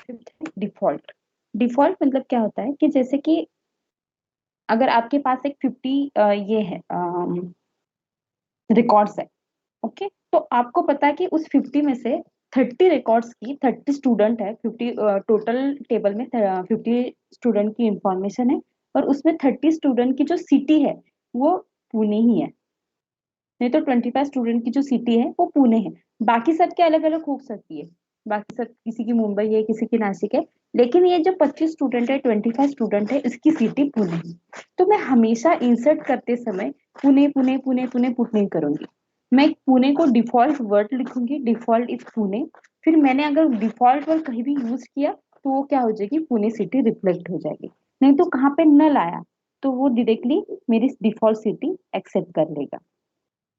Default. Default मतलब क्या होता है कि जैसे कि अगर आपके पास एक 50 ये है रिकॉर्ड्स है, ओके, तो आपको पता है कि उस 50 में से 30 रिकॉर्ड्स की 30 स्टूडेंट है, 50 टोटल टेबल में 50 स्टूडेंट की इंफॉर्मेशन है, और उसमें 30 स्टूडेंट की जो सिटी है वो पुणे ही है। नहीं तो 25 स्टूडेंट की जो सिटी है वो पुणे है। बाकी सबके अलग अलग हो सकती है, बाकी सब किसी की मुंबई है, किसी की नासिक है, लेकिन ये जो 25 स्टूडेंट है, 25 स्टूडेंट है, इसकी सिटी पुणे है। तो मैं हमेशा इंसर्ट करते समय पुणे पुणे पुणे पुणे पुट नहीं करूंगी, मैं पुणे को डिफॉल्ट वर्ड लिखूंगी, डिफॉल्ट इज पुणे। फिर मैंने अगर डिफॉल्ट वर्ड कहीं भी यूज किया तो वो क्या हो जाएगी, पुणे सिटी रिफ्लेक्ट हो जाएगी। नहीं तो कहाँ पे नल आया तो वो डायरेक्टली मेरी डिफॉल्ट सिटी एक्सेप्ट कर लेगा।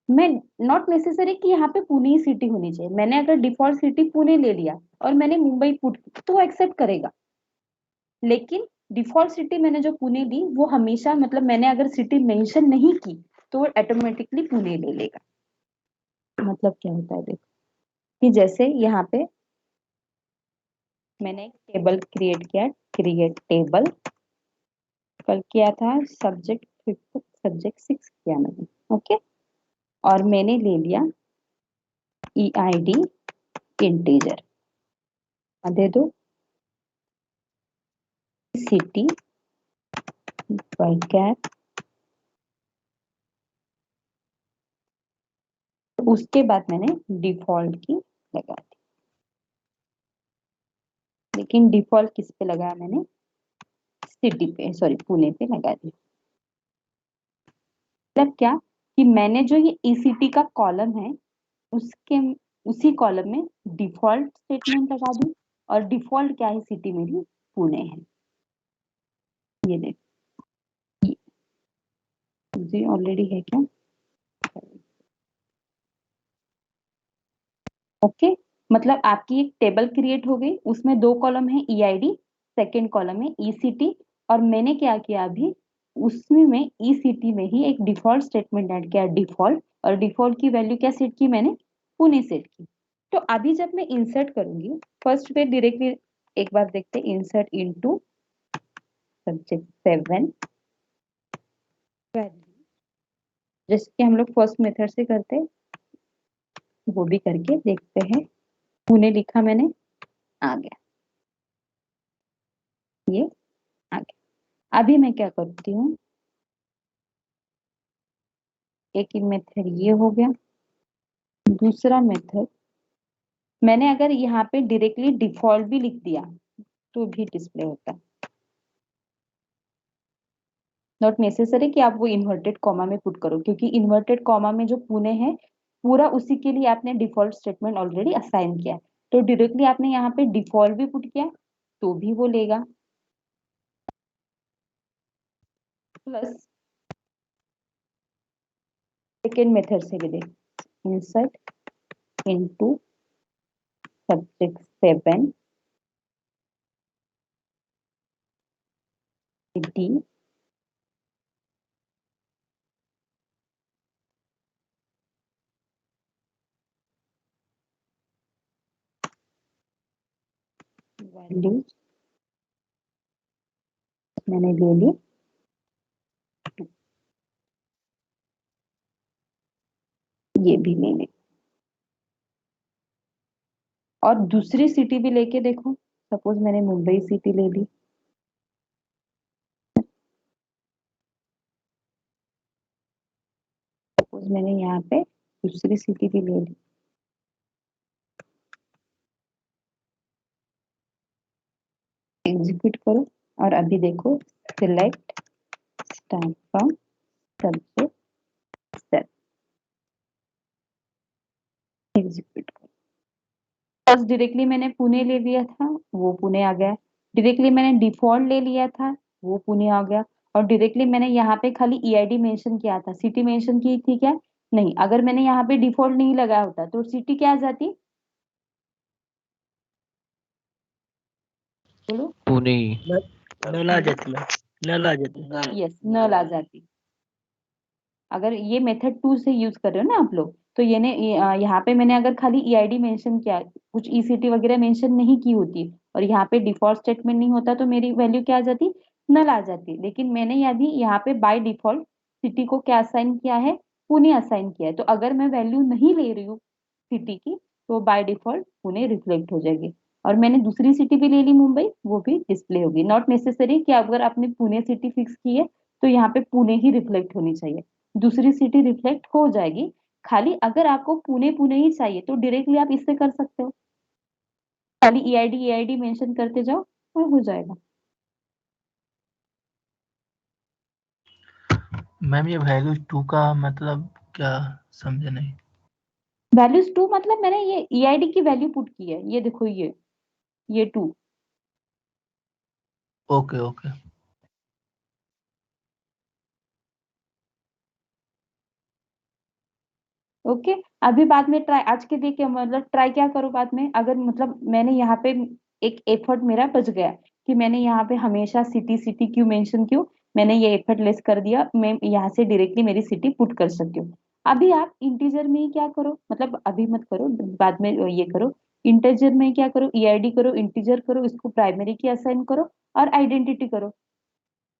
मैं नॉट नेसेसरी कि यहाँ पे पुणे ही सिटी होनी चाहिए, मैंने अगर डिफॉल्ट सिटी पुणे ले लिया और मैंने मुंबई पुट तो वो एक्सेप्ट करेगा। लेकिन डिफॉल्ट सिटी मैंने जो पुणे दी वो हमेशा, मतलब मैंने अगर सिटी मेंशन नहीं की तो वो ऑटोमेटिकली पुणे ले लेगा। मतलब क्या होता है देखो, कि जैसे यहाँ पे मैंने एक टेबल क्रिएट किया, क्रिएट टेबल कल किया था, सब्जेक्ट 5 सब्जेक्ट 6 किया मैंने, ओके, और मैंने ले लिया EID इंटीजर, दे दो सिटी कैप। उसके बाद मैंने डिफॉल्ट की लगा दी, लेकिन डिफॉल्ट किस पे लगाया मैंने, सिटी पे, सॉरी पुणे पे लगा दी। मतलब क्या कि मैंने जो ये ECT का कॉलम है उसके उसी कॉलम में डिफॉल्ट स्टेटमेंट लगा दी, और डिफॉल्ट क्या है, सिटी मेरी पुणे है। ये देख, ये ऑलरेडी है क्या, ओके। मतलब आपकी एक टेबल क्रिएट हो गई, उसमें 2 कॉलम है EID, सेकेंड कॉलम है ECT, और मैंने क्या किया अभी, उसमें मैं ECT में ही एक डिफॉल्ट स्टेटमेंट ऐड किया, डिफॉल्ट, और डिफॉल्ट की वैल्यू क्या सेट की मैंने, पुणे सेट की। तो अभी जब मैं इंसर्ट करूंगी, फर्स्ट पे डायरेक्टली एक बार देखते हैं, इंसर्ट इनटू सब्जेक्ट 7 वैल्यू, जैसे कि हम लोग फर्स्ट मेथड से करते हैं वो भी करके देखते हैं। पुणे लिखा मैंने, आ गया, ये आ गया। अभी मैं क्या करती हूँ, एक मेथड ये हो गया, दूसरा मेथड मैंने अगर यहाँ पे डायरेक्टली डिफॉल्ट भी लिख दिया तो भी डिस्प्ले होता है, नॉट नेसेसरी कि आप वो इन्वर्टेड कॉमा में पुट करो, क्योंकि इन्वर्टेड कॉमा में जो पुणे है पूरा उसी के लिए आपने डिफॉल्ट स्टेटमेंट ऑलरेडी असाइन किया है, तो डायरेक्टली आपने यहाँ पे डिफॉल्ट भी पुट किया तो भी वो लेगा। प्लस सेकेंड मेथड से भी देख, insert into subject 7 D value मैंने ले ली, ये भी ले ली, और दूसरी सिटी भी लेके देखो, सपोज मैंने मुंबई सिटी ले ली, सपोज मैंने यहाँ पे दूसरी सिटी भी ले ली, एग्जीक्यूट करो, और अभी देखो select start from subject 7, execute करो। फर्स्ट डायरेक्टली मैंने पुणे ले लिया था, वो पुणे आ गया, डायरेक्टली मैंने डिफॉल्ट ले लिया था, वो पुणे आ गया, और डायरेक्टली मैंने यहाँ पे खाली EID मेंशन किया था, सिटी मेंशन की थी क्या, नहीं, अगर मैंने यहाँ पे डिफॉल्ट नहीं लगाया होता तो सिटी क्या आ जाती, बोलो, पुणे। नल आ जाती मैम, नल आ जाती। यस, नल आ जाती। अगर ये मेथड 2 से यूज कर रहे हो ना आप लोग, तो यहाँ पे मैंने अगर खाली EID मेंशन किया, कुछ ECT वगैरह मेंशन नहीं की होती और यहाँ पे डिफॉल्ट स्टेटमेंट नहीं होता तो मेरी वैल्यू क्या आ जाती, नल आ जाती। लेकिन मैंने यदि यहाँ पे बाय डिफॉल्ट सिटी को क्या असाइन किया है, पुणे असाइन किया है, तो अगर मैं वैल्यू नहीं ले रही हूँ सिटी की तो बाय डिफॉल्ट पुणे रिफ्लेक्ट हो जाएगी। और मैंने दूसरी सिटी भी ले ली मुंबई, वो भी डिस्प्ले होगी। नॉट नेसेसरी कि अगर आपने पुणे सिटी फिक्स की है तो यहाँ पे पुणे ही रिफ्लेक्ट होनी चाहिए, दूसरी सिटी रिफ्लेक्ट हो जाएगी। खाली अगर आपको पुणे पुणे ही चाहिए तो डायरेक्टली आप इससे कर सकते हो, खाली ईआईडी मेंशन करते जाओ और हो जाएगा। मैम ये वैल्यू 2 का मतलब क्या, समझे नहीं। वैल्यूज टू मतलब मैंने ये ईआईडी की वैल्यू पुट की है, ये देखो ये टू। Okay okay. ओके। अभी बाद में ट्राई, आज के देखिए मतलब ट्राई क्या करो बाद में, अगर मतलब मैंने यहाँ पे एक एफर्ट मेरा बच गया कि मैंने यहाँ पे हमेशा सिटी सिटी क्यों मेंशन क्यों, मैंने ये एफर्ट लेस कर दिया, मैं यहाँ से डायरेक्टली मेरी सिटी पुट कर सकती हूँ। अभी आप इंटीजर में ही क्या करो, मतलब अभी मत करो, बाद में ये करो। इंटीजर में क्या करो, ईआईडी करो, इंटीजर करो, इसको प्राइमरी की असाइन करो और आइडेंटिटी करो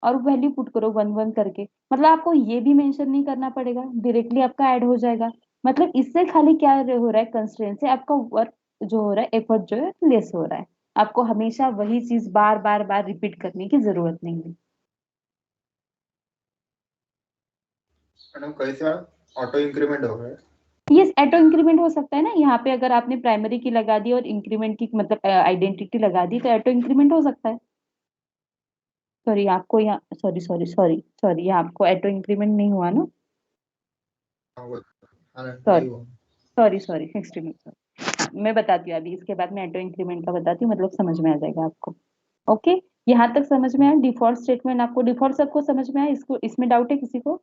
और वैल्यू पुट करो वन वन करके। मतलब आपको ये भी मेंशन नहीं करना पड़ेगा, डायरेक्टली आपका ऐड हो जाएगा। मतलब इससे खाली क्या हो रहा है, कंस्ट्रेंट से आपका वर्क जो हो रहा है, एफर्ट जो है लेस हो रहा है। आपको हमेशा वही चीज बार बार बार रिपीट करने की जरूरत नहीं है। मैडम कैसे मैडम ऑटो इंक्रीमेंट हो गया? यस, ऑटो इंक्रीमेंट हो सकता है ना, यहाँ पे अगर आपने प्राइमरी की लगा दी और इंक्रीमेंट की मतलब आइडेंटिटी लगा दी तो ऑटो इंक्रीमेंट हो सकता है। सॉरी आपको यहाँ, सॉरी यहाँ आपको ऑटो इंक्रीमेंट नहीं हुआ ना। हाँ हाँ, सॉरी वही वो। Sorry extremely sorry. मैं बताती हूँ अभी, इसके बाद मैं ऑटो इंक्रीमेंट का बताती हूँ, मतलब समझ में आ जाएगा आपको। ओके, यहाँ तक समझ में आया डिफॉल्ट स्टेटमेंट, आपको डिफॉल्ट सबको समझ में आया, इसको इसमें डाउट है किसी को?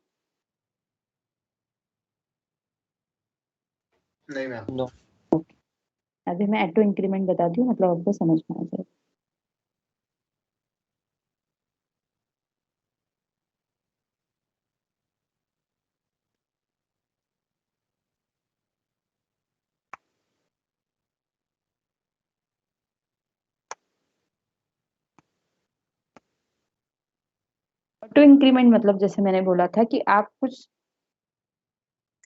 नहीं मैम। नो। ओके, अभी मैं ऑटो इंक्रीमेंट बताती हूँ, मतलब आपको समझ में आ जाएगा। ऑटो इंक्रीमेंट मतलब जैसे मैंने बोला था कि आप कुछ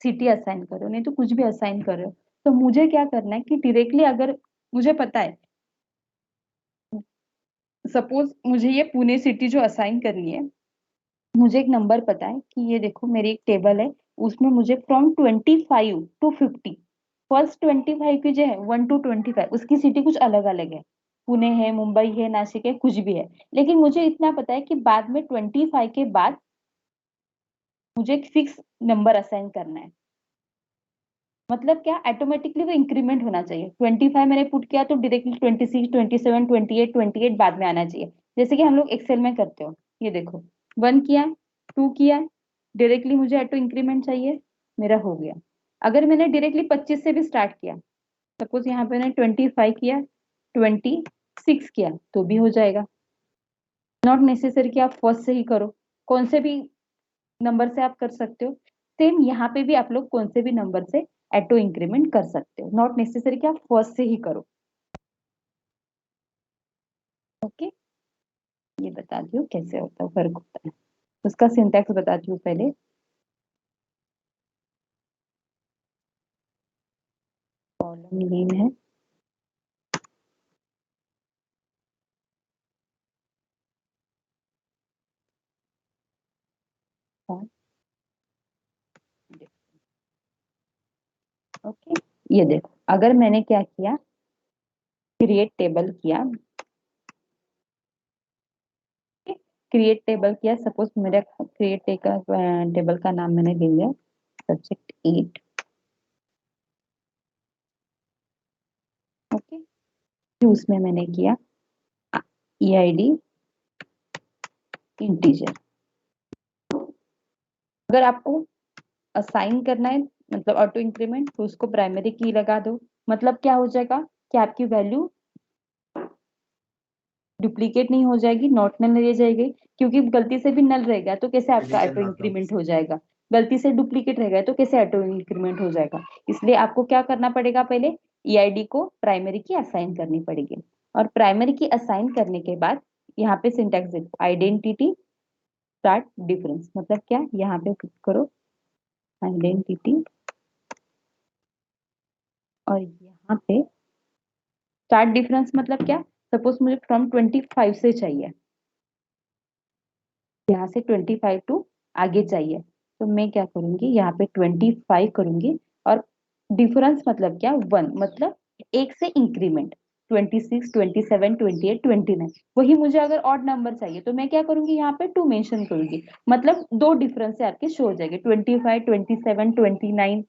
सिटी असाइन करो, नहीं तो कुछ भी असाइन कर रहे हो, तो मुझे क्या करना है कि डायरेक्टली अगर मुझे पता है, सपोज मुझे ये पुणे सिटी जो असाइन करनी है, मुझे एक नंबर पता है कि ये देखो मेरी एक टेबल है, उसमें मुझे फ्रॉम 25 to 50, फर्स्ट 25 की जो है 1 to 25 उसकी सिटी कुछ अलग अलग है, पुणे है, मुंबई है, नासिक है, कुछ भी है। लेकिन मुझे इतना पता है कि बाद में 25 के बाद मुझे एक फिक्स नंबर असाइन करना है। मतलब क्या, ऑटोमेटिकली वो इंक्रीमेंट होना चाहिए। 25 मैंने पुट किया तो डायरेक्टली 26, 27, 28 बाद में आना चाहिए, जैसे कि हम लोग एक्सेल में करते हो। ये देखो, 1 किया, 2 किया, डायरेक्टली मुझे ऑटो इंक्रीमेंट चाहिए, मेरा हो गया। अगर मैंने डायरेक्टली 25 से भी स्टार्ट किया, सपोज यहाँ पे मैंने 25 किया, 26 किया, तो भी हो जाएगा। नॉट नेसेसरी कि आप फर्स्ट से ही करो, कौन से भी नंबर से आप कर सकते हो। सेम यहाँ पे भी आप लोग कौन से भी नंबर से ऑटो इंक्रीमेंट कर सकते हो, नॉट नेसेसरी कि आप फर्स्ट से ही करो। ओके, ये बताती हूँ कैसे होता है, फर्क होता है, उसका सिंटैक्स बताती हूँ पहले। कॉलम नेम है, ओके। ये देखो, अगर मैंने क्या किया, क्रिएट टेबल किया, क्रिएट टेबल किया, सपोज मेरा क्रिएट टेबल का नाम मैंने दे दिया सब्जेक्ट 8। ओके, उसमें मैंने किया ईआईडी इंटीजर। अगर आपको असाइन करना है मतलब ऑटो इंक्रीमेंट, तो उसको प्राइमरी की लगा दो। मतलब क्या हो जाएगा कि आपकी वैल्यू डुप्लीकेट नहीं हो जाएगी, नॉट नल रह जाएगी, क्योंकि गलती से भी नल रहेगा तो कैसे आपका finish auto not know. Increment हो जाएगा, गलती से डुप्लीकेट रहेगा तो कैसे ऑटो इंक्रीमेंट हो जाएगा। इसलिए आपको क्या करना पड़ेगा, पहले ईआईडी को प्राइमरी की असाइन करनी पड़ेगी। और प्राइमरी की असाइन करने के बाद यहाँ पे सिंटैक्स देखो, आइडेंटिटी स्टार्ट डिफरेंस मतलब क्या, यहाँ पे क्लिक करो आइडेंटिटी और यहाँ पे स्टार्ट डिफरेंस मतलब क्या, सपोज मुझे फ्रॉम 25 से चाहिए, यहाँ से 25 टू आगे चाहिए, तो मैं क्या करूंगी यहाँ पे 25 करूंगी और डिफरेंस मतलब क्या, 1 मतलब एक से इंक्रीमेंट, 26, 27, 28, 29, वही मुझे अगर ऑड नंबर चाहिए तो मैं क्या करूंगी यहाँ पे 2 मेंशन करूंगी, मतलब दो डिफरेंस से आपके शो हो जाएंगे, 25, 27, 29,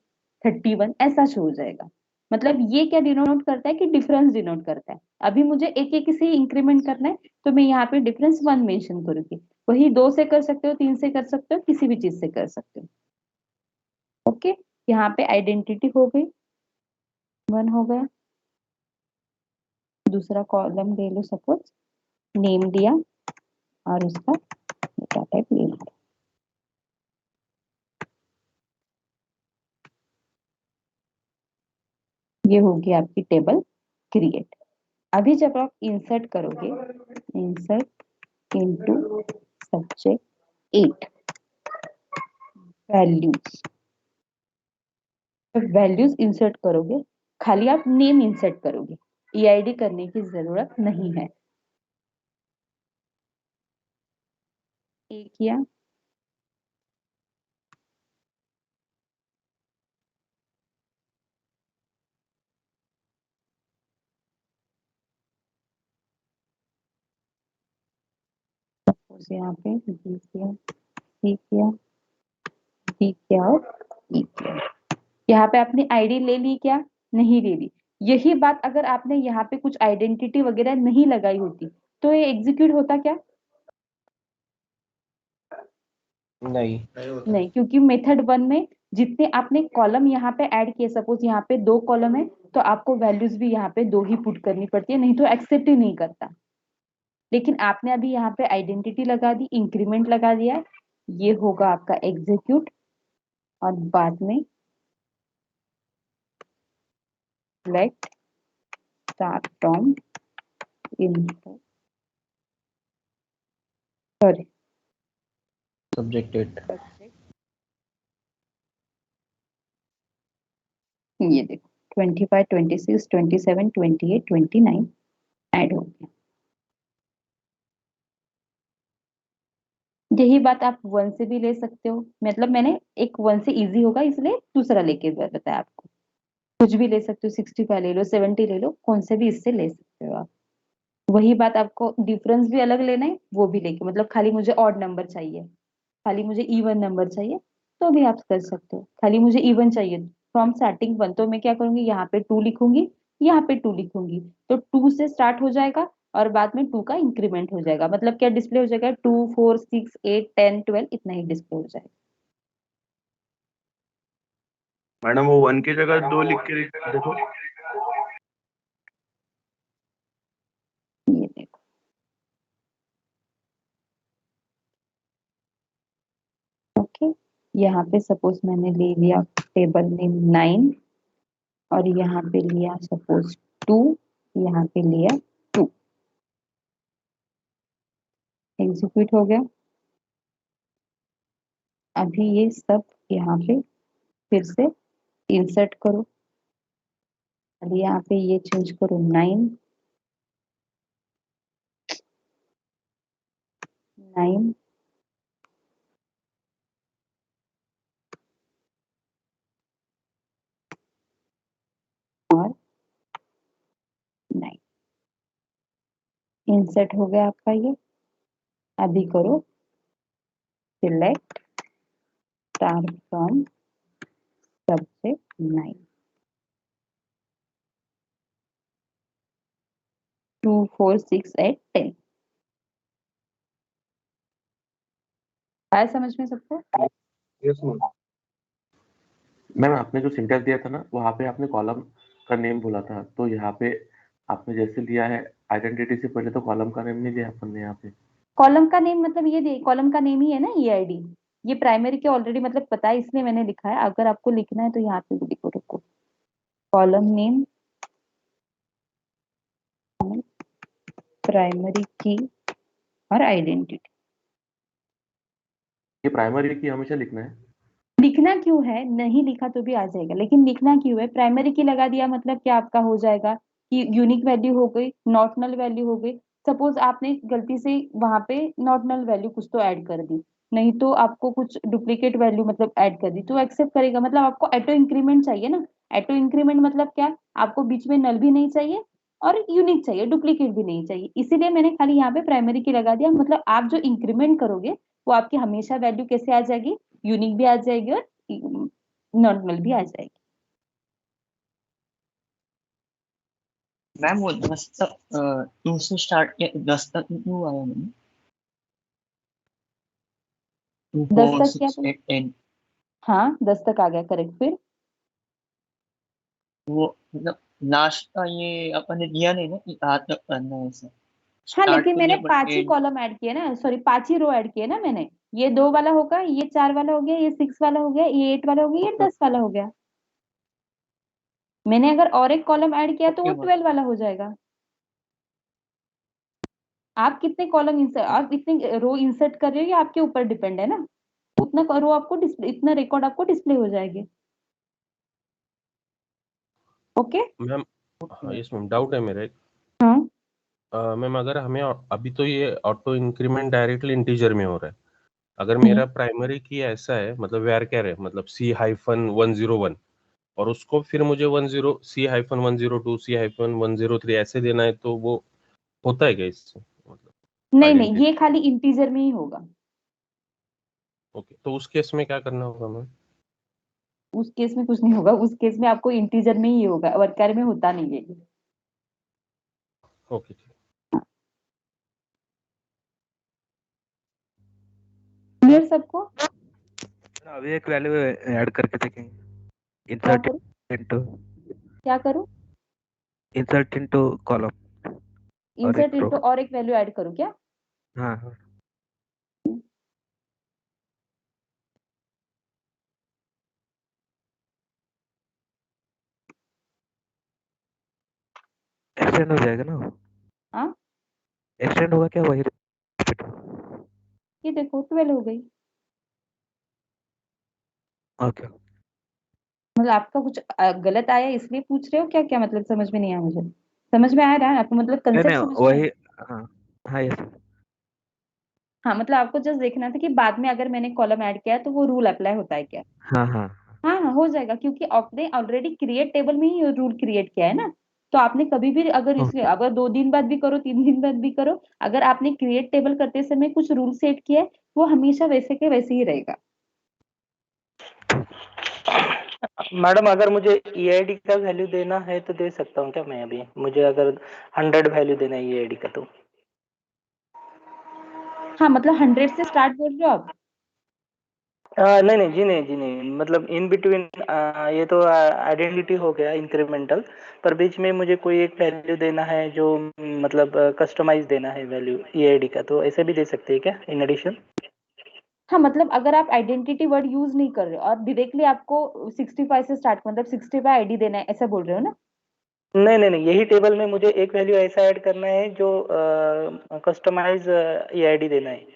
31 ऐसा शो हो जाएगा। मतलब ये क्या डिनोट करता है कि डिफरेंस डिनोट करता है। अभी मुझे एक एक से इंक्रीमेंट करना है तो मैं यहाँ पे डिफरेंस 1 मेंशन करूंगी, वही 2 से कर सकते हो, 3 से कर सकते हो, किसी भी चीज से कर सकते हो। ओके, यहाँ पे आइडेंटिटी हो गई, 1 हो गया। दूसरा कॉलम ले लो, सपोज नेम दिया और उसका डेटा टाइप ले लिया, ये होगी आपकी टेबल क्रिएट। अभी जब आप इंसर्ट करोगे, insert into subject 8 values, values insert करोगे, खाली आप नेम इंसर्ट करोगे, ईआईडी करने की जरूरत नहीं है। एक किया, यहाँ पे बी किया, सी किया, डी किया और ई किया। यहाँ पे आपने आईडी ले ली क्या, नहीं ले ली। यही बात अगर आपने यहाँ पे कुछ आइडेंटिटी वगैरह नहीं लगाई होती तो ये एग्जीक्यूट होता क्या, नहीं होता। नहीं, क्योंकि मेथड 1 में जितने आपने कॉलम यहाँ पे ऐड किए, सपोज यहाँ पे 2 कॉलम है तो आपको वैल्यूज भी यहाँ पे 2 ही पुट करनी पड़ती है, नहीं तो एक्सेप्ट ही नहीं करता। लेकिन आपने अभी यहाँ पे आइडेंटिटी लगा दी, इंक्रीमेंट लगा दिया, ये होगा आपका एग्जीक्यूट और बाद में let start from input, sorry subject 8। ये देखो 25, 26, 27, 28, 29 ऐड हो गया। यही बात आप 1 से भी ले सकते हो, मतलब मैंने एक 1 से इजी होगा इसलिए दूसरा लेके बताया आपको। कुछ भी ले सकते हो, 65 ले लो, 70 ले लो, कौन से भी इससे ले सकते हो आप। वही बात आपको डिफरेंस भी अलग लेना है, वो भी लेके, मतलब खाली मुझे ऑड नंबर चाहिए, खाली मुझे इवन नंबर चाहिए तो भी आप कर सकते हो, खाली मुझे इवन चाहिए फ्रॉम स्टार्टिंग 1 तो मैं क्या करूंगी यहाँ पे 2 लिखूंगी, यहाँ पे 2 लिखूंगी, तो 2 से स्टार्ट हो जाएगा और बाद में 2 का इंक्रीमेंट हो जाएगा, मतलब क्या डिस्प्ले हो जाएगा 2, 4, 6, 8, 10, 12 इतना ही डिस्प्ले हो जाएगा। मैडम वो 1 की जगह 2 लिख के देखो। ये देखो, ओके, यहाँ पे सपोज मैंने ले लिया टेबल नेम 9 और यहाँ पे लिया सपोज 2, यहाँ पे लिया 2, एग्जीक्यूट हो गया। अभी ये सब यहाँ पे फिर से इंसर्ट करो, अभी यहाँ पे ये चेंज करो 9, 9 और 9 इंसर्ट हो गया आपका ये। अभी करो सिलेक्ट स्टार फ्रॉम सब्जेक्ट 9, 2, 4, 6, 8, 10 आया समझ में सबको। Yes ma'am. मैम आपने जो सिंटेक्स दिया था ना, वहाँ पे आपने कॉलम का नेम बोला था, तो यहाँ पे आपने जैसे लिया है आइडेंटिटी से पहले, तो कॉलम का नेम नहीं दिया अपन ने यहाँ पे। कॉलम का नेम मतलब ये दे, कॉलम का नेम ही है ना ईआईडी, ये प्राइमरी के ऑलरेडी मतलब पता है इसलिए मैंने लिखा है, अगर आपको लिखना है तो यहाँ पे भी लिखो, रुको, कॉलम नेम प्राइमरी की और आइडेंटिटी। ये प्राइमरी की हमेशा लिखना है। लिखना क्यों है, नहीं लिखा तो भी आ जाएगा, लेकिन लिखना क्यों है? प्राइमरी की लगा दिया मतलब क्या आपका हो जाएगा कि यूनिक वैल्यू हो गई, नॉट नल वैल्यू हो गई। सपोज आपने गलती से वहां पे नॉट नल वैल्यू कुछ तो ऐड कर दी, नहीं तो आपको कुछ डुप्लीकेट वैल्यू मतलब ऐड कर दी, तो एक्सेप्ट करेगा। मतलब आपको ऑटो इंक्रीमेंट चाहिए ना। ऑटो इंक्रीमेंट मतलब क्या, आपको बीच में नल भी नहीं चाहिए और यूनिक चाहिए, डुप्लीकेट भी नहीं चाहिए। इसीलिए मैंने खाली यहाँ पे प्राइमरी की लगा दिया। मतलब आप जो इंक्रीमेंट करोगे वो आपकी हमेशा वैल्यू कैसे आ जाएगी, यूनिक भी आ जाएगी और नॉर्मल भी आ जाएगी। मैम वो 10 तक 2 से स्टार्ट किया, 10 तक क्यों आया मैंने? 2 10 4 तक क्या 6 था? 8 10 हाँ 10 तक आ गया, करेक्ट। फिर वो मतलब लास्ट का ये अपन ने दिया नहीं ना कि आज तक करना है ऐसा। हाँ, स्टार्ट लेकिन तो मैंने दिया but 5 he and. Column add किए ना, सॉरी 5 ही रो ऐड किए ना मैंने। ये 2 वाला होगा, ये 4 वाला हो गया, ये 6 वाला हो गया, ये 8 वाला हो गया, ये 10 वाला हो गया। मैंने अगर और एक कॉलम ऐड किया तो वो ओके मैम। 12 वाला हो जाएगा। आप कितने कॉलम इंसर्ट, आप इतने रो इंसर्ट कर रहे हो, ये आपके ऊपर डिपेंड है ना। उतना रो आपको डिस्प्ले, इतना रिकॉर्ड आपको डिस्प्ले हो जाएगी। ओके। मैम हाँ यस मैम, डाउट है मेरा एक। हाँ मैम अगर हमें अभी तो ये ऑटो इंक्रीमेंट डायरेक्टली इंटीजर में हो रहा है, अगर हम्म। मेरा प्राइमरी की ऐसा है मतलब वेर कैर है मतलब C-101 और उसको फिर मुझे 10 C-102 C-103 ऐसे देना है, तो वो होता है क्या इससे मतलब नहीं नहीं, आइडेंटिटी? ये खाली इंटीजर में ही होगा। ओके, तो उस केस में क्या करना होगा मैम? उस केस में कुछ नहीं होगा, उस केस में आपको इंटीजर में ही होगा, वर्कर में होता नहीं है। ओके ठीक। क्लियर सबको? अभी एक वैल्यू ऐड करके देखेंगे। क्या इंसर्ट करूं? इनटू क्या करूं? इंसर्ट इनटू कॉलम और इंसर्ट एक रो। इनटू और एक वैल्यू ऐड करूं क्या? हाँ हाँ, एक्सटेंड हो जाएगा ना? हाँ, एक्सटेंड होगा क्या? वही repeat होगा? ये देखो 12 हो गई। ओके। मतलब आपका कुछ गलत आया इसलिए पूछ रहे हो क्या? क्या मतलब समझ में नहीं आया मुझे। समझ में आ रहा है आपको, मतलब नहीं कंसेप्ट नहीं, समझ में आ रहा वही। है? हाँ हाँ, यस। हाँ, मतलब आपको जस्ट देखना था कि बाद में अगर मैंने कॉलम ऐड किया है तो वो रूल अप्लाई होता है क्या। हाँ हाँ हाँ हाँ, हो जाएगा, क्योंकि आपने ऑलरेडी क्रिएट टेबल में ही रूल क्रिएट किया है ना। तो आपने कभी भी अगर इसलिए हाँ। अगर 2 दिन बाद भी करो, 3 दिन बाद भी करो, अगर आपने क्रिएट टेबल करते समय कुछ रूल सेट किया है, वो हमेशा वैसे के वैसे ही रहेगा। मैडम अगर मुझे ईआईडी का वैल्यू देना है तो दे सकता हूँ क्या मैं? अभी मुझे अगर 100 वैल्यू देना है ईआईडी का तो? हाँ, मतलब 100 से स्टार्ट बोल रहे हो आप? नहीं नहीं जी, नहीं जी, नहीं, मतलब इन बिटवीन। ये तो आइडेंटिटी हो गया इंक्रीमेंटल, पर बीच में मुझे कोई एक वैल्यू देना है जो मतलब कस्टमाइज देना है वैल्यू ईआईडी का, तो ऐसे भी दे सकते हैं क्या इन एडिशन? हाँ, मतलब अगर आप आइडेंटिटी वर्ड यूज नहीं कर रहे हो और डायरेक्टली आपको 65 से स्टार्ट, मतलब 65 आईडी देना है, ऐसा बोल रहे हो ना? नहीं नहीं नहीं, यही टेबल में मुझे एक वैल्यू ऐसा ऐड करना है जो कस्टमाइज ईआईडी देना है।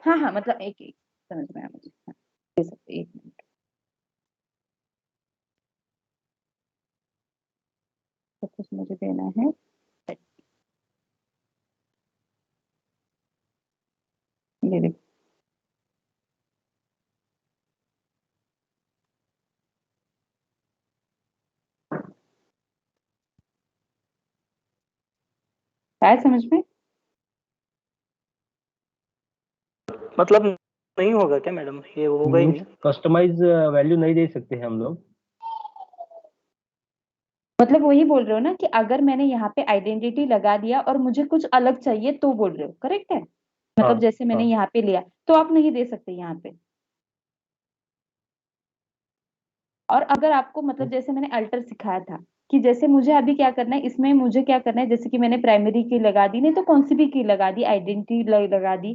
हाँ हाँ, मतलब एक एक समझ में आया मुझे। हाँ, दे सकते हैं, 1 मिनट। तो कुछ मुझे देना है। ये देखो, आया समझ में? मतलब नहीं होगा क्या मैडम? ये होगा ही मीन्स नहीं? कस्टमाइज वैल्यू नहीं दे सकते हैं हम लोग। मतलब वही बोल रहे हो ना कि अगर मैंने यहाँ पे आइडेंटिटी लगा दिया और मुझे कुछ अलग चाहिए तो बोल रहे हो, करेक्ट है? हाँ मतलब जैसे मैंने हाँ। यहाँ पे लिया तो आप नहीं दे सकते यहाँ पे। और अगर आपको मतलब जैसे मैंने अल्टर सिखाया था कि जैसे मुझे अभी क्या करना है, इसमें मुझे क्या करना है, जैसे कि मैंने प्राइमरी की लगा दी, नहीं तो कौन सी भी की लगा दी, आइडेंटिटी लगा दी,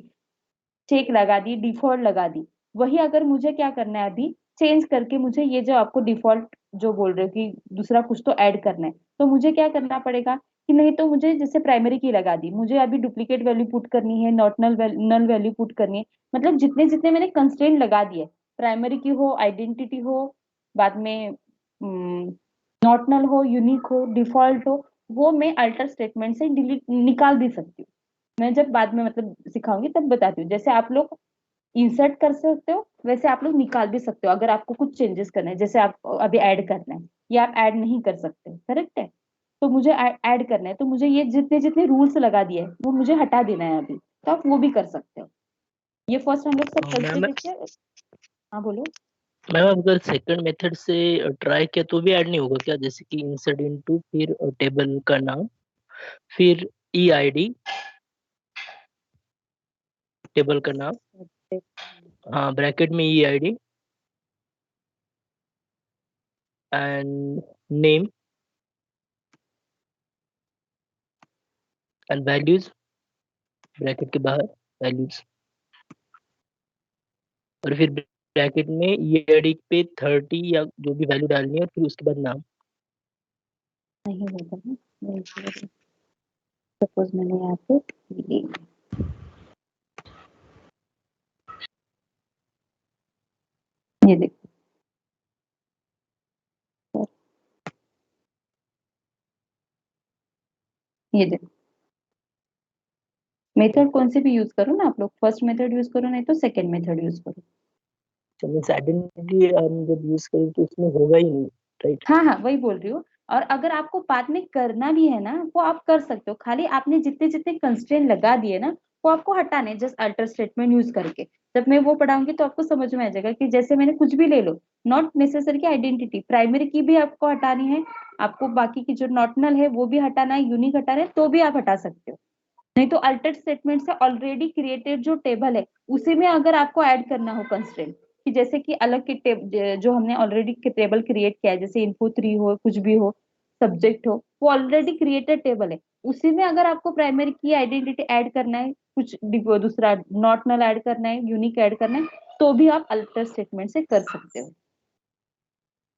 चेक लगा दी, डिफॉल्ट लगा दी। वही अगर मुझे क्या करना है अभी, चेंज करके मुझे ये जो आपको डिफॉल्ट जो बोल रहे हो कि दूसरा कुछ तो ऐड करना है, तो मुझे क्या करना पड़ेगा, कि नहीं तो मुझे जैसे प्राइमरी की लगा दी, मुझे अभी डुप्लीकेट वैल्यू पुट करनी है, नॉट नल वैल्यू पुट करनी है, मतलब जितने जितने मैंने कंस्ट्रेंट लगा दिए, प्राइमरी की हो, आइडेंटिटी हो, बाद में नॉट नल हो, यूनिक हो, डिफॉल्ट हो, वो मैं अल्टर स्टेटमेंट से डिलीट निकाल भी सकती हूँ। मैं जब बाद में मतलब सिखाऊंगी तब बताती हूँ। जैसे आप लोग इंसर्ट कर सकते हो वैसे आप लोग निकाल भी सकते हो, अगर आपको कुछ चेंजेस करना है, जैसे आप अभी ऐड करना है, या आप ऐड नहीं कर सकते, करेक्ट है, तो मुझे ऐड करना है, तो मुझे ये जितने जितने रूल्स लगा दिए हैं वो मुझे हटा देना है अभी, तो आप वो भी कर सकते हो। ये फर्स्ट हम लोग सब कल मैम से। हाँ बोलो। मैम अगर सेकंड मेथड से ट्राई किया तो भी ऐड नहीं होगा क्या, जैसे कि इंसर्ट इनटू फिर टेबल का नाम फिर ईआईडी टेबल का नाम, हाँ ब्रैकेट में EID and name and values bracket के बाहर वैल्यूज, और फिर ब्रैकेट में ईआईडी पे 30 या जो भी वैल्यू डालनी है और फिर उसके बाद नाम। नहीं होगा ना, सपोज मैंने यहाँ पे ये देखो, ये देखो, मेथड कौन से भी यूज करो ना आप लोग, फर्स्ट मेथड यूज करो नहीं तो सेकंड मेथड यूज करो। आइडेंटिटी हम जब यूज करें तो उसमें होगा ही नहीं, राइट? हाँ हाँ वही बोल रही हूँ। और अगर आपको बाद में करना भी है ना वो आप कर सकते हो, खाली आपने जितने जितने कंस्ट्रेंट लगा दिए ना वो आपको हटाने, जस्ट अल्टर स्टेटमेंट यूज करके। जब मैं वो पढ़ाऊंगी तो आपको समझ में आ जाएगा कि जैसे मैंने कुछ भी ले लो, नॉट नेसेसरी की आइडेंटिटी, प्राइमरी की भी आपको हटानी है, आपको बाकी की जो नॉटनल है वो भी हटाना है, यूनिक हटाना है, तो भी आप हटा सकते हो। नहीं तो अल्टर स्टेटमेंट से ऑलरेडी क्रिएटेड जो टेबल है उसी में अगर आपको ऐड करना हो कंस्ट्रेंट, कि जैसे कि अलग के जो हमने ऑलरेडी टेबल क्रिएट किया है, जैसे इन्फो 3 हो, कुछ भी हो, सब्जेक्ट हो, वो ऑलरेडी क्रिएटेड टेबल है, उसी में अगर आपको प्राइमरी की आइडेंटिटी ऐड करना है, कुछ दूसरा नॉट नल ऐड करना है, यूनिक ऐड करना है, तो भी आप अल्टर स्टेटमेंट से कर सकते हो।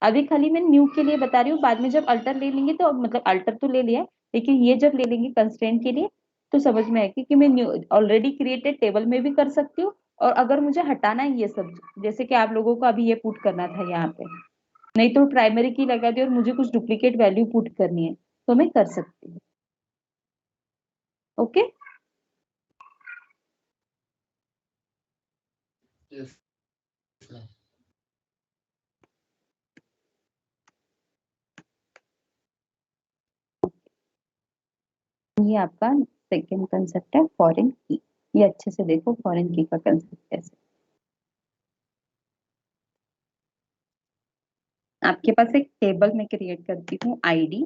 अभी खाली मैं न्यू के लिए बता रही हूँ, बाद में जब अल्टर ले लेंगे तो मतलब अल्टर तो ले लिया है, लेकिन ये जब ले लेंगे कंस्ट्रेंट के लिए तो समझ में आएगी कि मैं न्यू ऑलरेडी क्रिएटेड टेबल में भी कर सकती हूँ, और अगर मुझे हटाना है ये सब, जैसे कि आप लोगों को अभी ये पुट करना था यहाँ पे, नहीं तो प्राइमरी की लगा दी और मुझे कुछ डुप्लीकेट वैल्यू पुट करनी है तो मैं कर सकती हूँ। ओके। Yes. ma'am. ये आपका सेकेंड कंसेप्ट है, फॉरेन की। ये अच्छे से देखो फॉरेन की का कंसेप्ट कैसे। आपके पास एक टेबल में क्रिएट करती हूँ आईडी,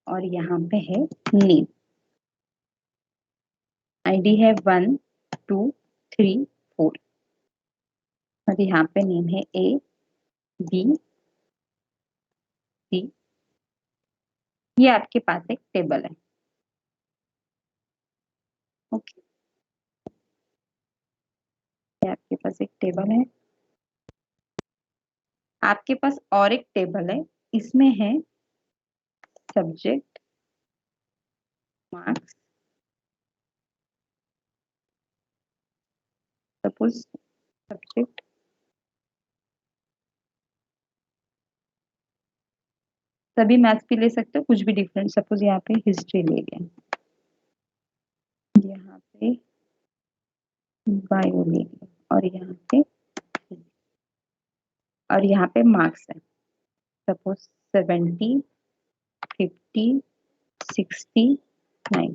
और यहाँ पे है नेम, आईडी है 1 2 3 4, और यहाँ पे नेम है ए बी सी। ये आपके पास एक टेबल है। ओके, ये आपके पास एक टेबल है। आपके पास और एक टेबल है, इसमें है सब्जेक्ट, मार्क्स, सपोज सब्जेक्ट, सभी मैथ्स भी ले सकते हो, कुछ भी डिफरेंट, सपोज यहाँ पे हिस्ट्री ले लिया, यहाँ पे बायो ले लिया, और यहाँ पे मार्क्स है, सपोज 70 50 60 9।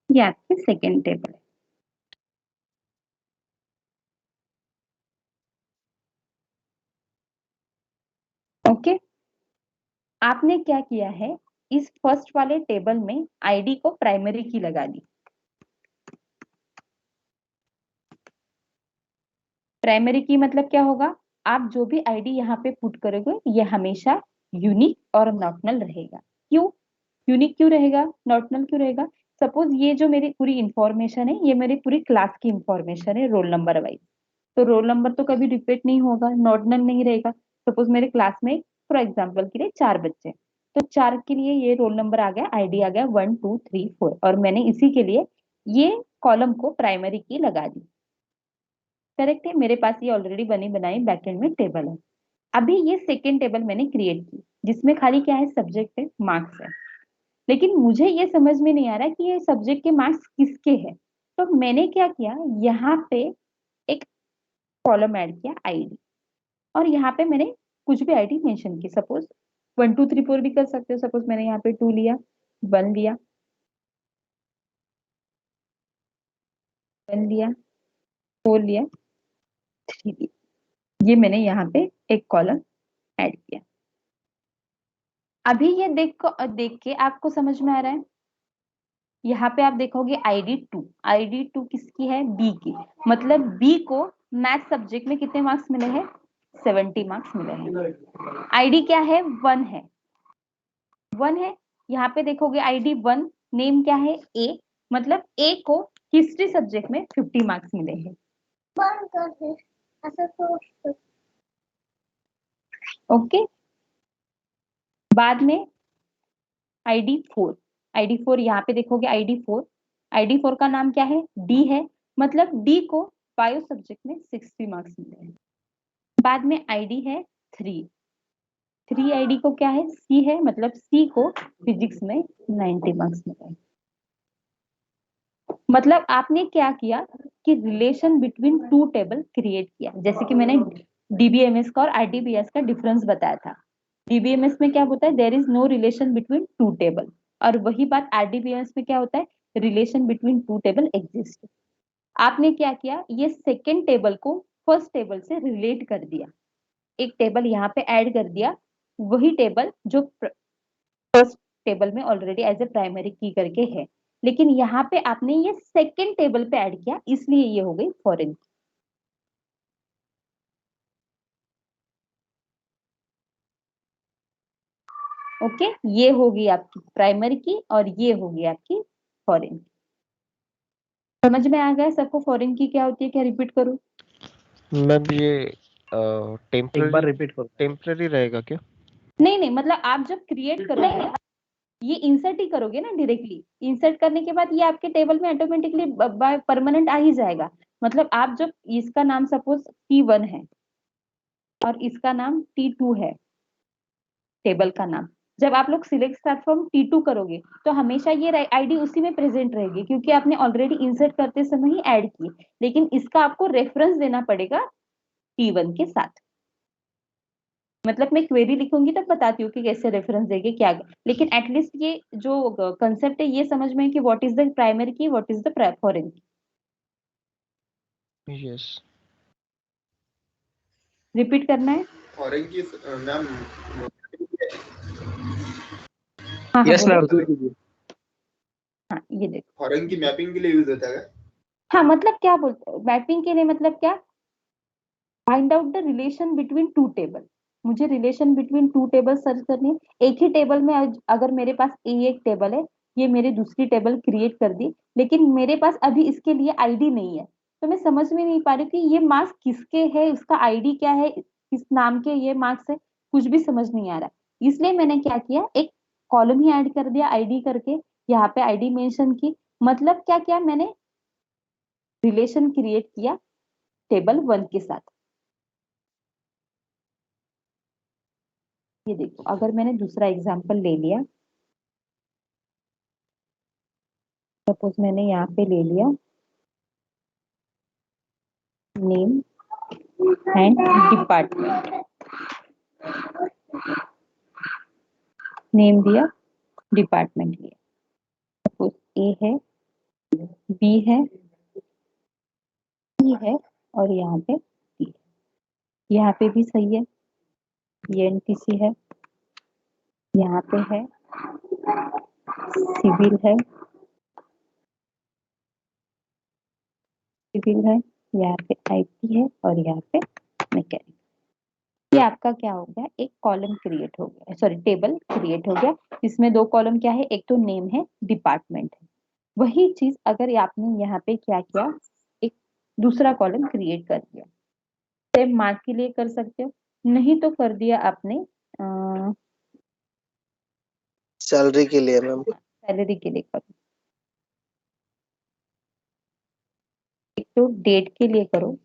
ये आपकी सेकेंड टेबल है। ओके, आपने क्या किया है, इस फर्स्ट वाले टेबल में आईडी को प्राइमरी की लगा दी। प्राइमरी की मतलब क्या होगा, आप जो भी आईडी यहाँ पे पुट करोगे ये हमेशा यूनिक और नॉटनल रहेगा। क्यों यूनिक, क्यों रहेगा, नॉटनल क्यों रहेगा? सपोज ये जो मेरी पूरी इंफॉर्मेशन है ये मेरी पूरी क्लास की इंफॉर्मेशन है रोल नंबर वाइज, तो रोल नंबर तो कभी रिपीट नहीं होगा, नॉटनल नहीं रहेगा। सपोज मेरे क्लास में फॉर एग्जाम्पल के लिए 4 बच्चे, तो 4 के लिए ये रोल नंबर आ गया, आईडी आ गया 1 2 3 4 और मैंने इसी के लिए ये कॉलम को प्राइमरी की लगा दी। करेक्ट है, मेरे पास ये ऑलरेडी बनी बनाई बैकएंड में टेबल है। अभी ये सेकेंड टेबल मैंने क्रिएट की जिसमें खाली क्या है, सब्जेक्ट है, मार्क्स है। लेकिन मुझे ये समझ में नहीं आ रहा कि ये सब्जेक्ट के मार्क्स किसके हैं। तो मैंने क्या किया, यहाँ पे एक कॉलम ऐड किया आईडी और यहाँ पे मैंने कुछ भी आईडी मेंशन की। सपोज 1 2 3 4 भी कर सकते हो। सपोज मैंने यहाँ पे 2 लिया, 1 लिया, 1 लिया, 4 लिया, 3 लिया। ये मैंने यहाँ पे एक कॉलम ऐड किया। अभी ये देख के आपको समझ में आ रहा है। यहाँ पे आप देखोगे आईडी 2 किसकी है, बी की। मतलब बी को मैथ सब्जेक्ट में कितने मार्क्स मिले हैं, 70 मार्क्स मिले हैं। आईडी क्या है, 1 है, 1 है। यहाँ पे देखोगे आईडी 1, नेम क्या है, ए। मतलब ए को हिस्ट्री सब्जेक्ट में 50 मार्क्स मिले हैं। ओके, बाद में आईडी 4 यहाँ पे देखोगे आईडी 4 का नाम क्या है, डी है। मतलब डी को बायो सब्जेक्ट में 60 मार्क्स मिले हैं। बाद में आईडी है 3 आईडी को क्या है, सी है। मतलब सी को फिजिक्स में 90 मार्क्स मिले हैं। मतलब आपने क्या किया कि रिलेशन बिटवीन 2 टेबल क्रिएट किया। जैसे कि मैंने डीबीएमएस का और आरडीबीएस का डिफरेंस बताया था। डीबीएमएस में क्या होता है, there is no relation between 2 table, और वही बात आरडीबीएस में क्या होता है, रिलेशन बिटवीन 2 टेबल एग्जिस्ट। आपने क्या किया, ये सेकेंड टेबल को फर्स्ट टेबल से रिलेट कर दिया, एक टेबल यहाँ पे ऐड कर दिया, वही टेबल जो फर्स्ट टेबल में ऑलरेडी एज ए प्राइमरी की करके है। लेकिन यहाँ पे आपने ये सेकेंड टेबल पे ऐड किया, इसलिए ये हो गई फॉरेन की। ओके, ये होगी आपकी प्राइमरी की और ये होगी आपकी फॉरेन की। समझ में आ गया सबको फॉरेन की क्या होती है, क्या रिपीट करूं? मैम ये एक बार रिपीट करो। टेम्पररी रहेगा क्या? नहीं, मतलब आप जब क्रिएट करोगे ना, ये इंसर्ट ही करोगे ना डायरेक्टली। इंसर्ट करने के बाद ये आपके टेबल में ऑटोमेटिकली परमानेंट आ ही जाएगा। मतलब आप जब इसका नाम सपोज T1 है और इसका नाम T2 है, टेबल का नाम, जब आप लोग सिलेक्ट स्टार्ट फ्रॉम T2 करोगे तो हमेशा ये आईडी उसी में प्रेजेंट रहेगी, क्योंकि आपने ऑलरेडी इंसर्ट करते समय ही ऐड की। लेकिन इसका आपको रेफरेंस देना पड़ेगा T1 के साथ। मतलब मैं क्वेरी लिखूंगी तब बताती हूँ कि कैसे रेफरेंस देंगे क्या। लेकिन एटलीस्ट ये जो कंसेप्ट है ये समझ में है कि what is the primary key, what is the foreign की। यस रिपीट करना है? फॉरेन की मैम, हाँ यस मैम। हाँ, ये देखो फॉरेन की मैपिंग के लिए यूज होता है। हाँ, मतलब क्या बोलते हैं मैपिंग के लिए, मतलब क्या, find out the relation between 2 table. मुझे रिलेशन बिटवीन 2 टेबल सर्च करनी है। एक ही टेबल में अगर मेरे पास एक टेबल है, ये मेरी दूसरी टेबल क्रिएट कर दी, लेकिन मेरे पास अभी इसके लिए आईडी नहीं है, तो मैं समझ में नहीं पा रही कि ये मार्क्स किसके है, इसका आईडी क्या है, किस नाम के ये मार्क्स है, कुछ भी समझ नहीं आ रहा। इसलिए मैंने क्या किया, एक कॉलम ही ऐड कर दिया आईडी करके, यहाँ पे आईडी मेंशन की। मतलब क्या किया मैंने, रिलेशन क्रिएट किया टेबल 1 के साथ। ये देखो, अगर मैंने दूसरा एग्जांपल ले लिया, सपोज मैंने यहाँ पे ले लिया नेम एंड डिपार्टमेंट, नेम दिया, डिपार्टमेंट लिया। सपोज ए है, बी है, सी है और यहाँ पे डी है। यहाँ पे भी सही है, एनटीसी है, यहाँ पे है सिविल है, यहाँ पे आईटी है और यहाँ पे मैकेनिक। ये आपका क्या हो गया, एक कॉलम क्रिएट हो गया, सॉरी टेबल क्रिएट हो गया। इसमें 2 कॉलम क्या है, एक तो नेम है, डिपार्टमेंट है। वही चीज अगर आपने यहाँ पे क्या किया, एक दूसरा कॉलम क्रिएट कर दिया, सेम मार्क के लिए कर सकते हो, नहीं तो कर दिया आपने सैलरी के लिए मैम। सैलरी के लिए करो, एक तो डेट के लिए करो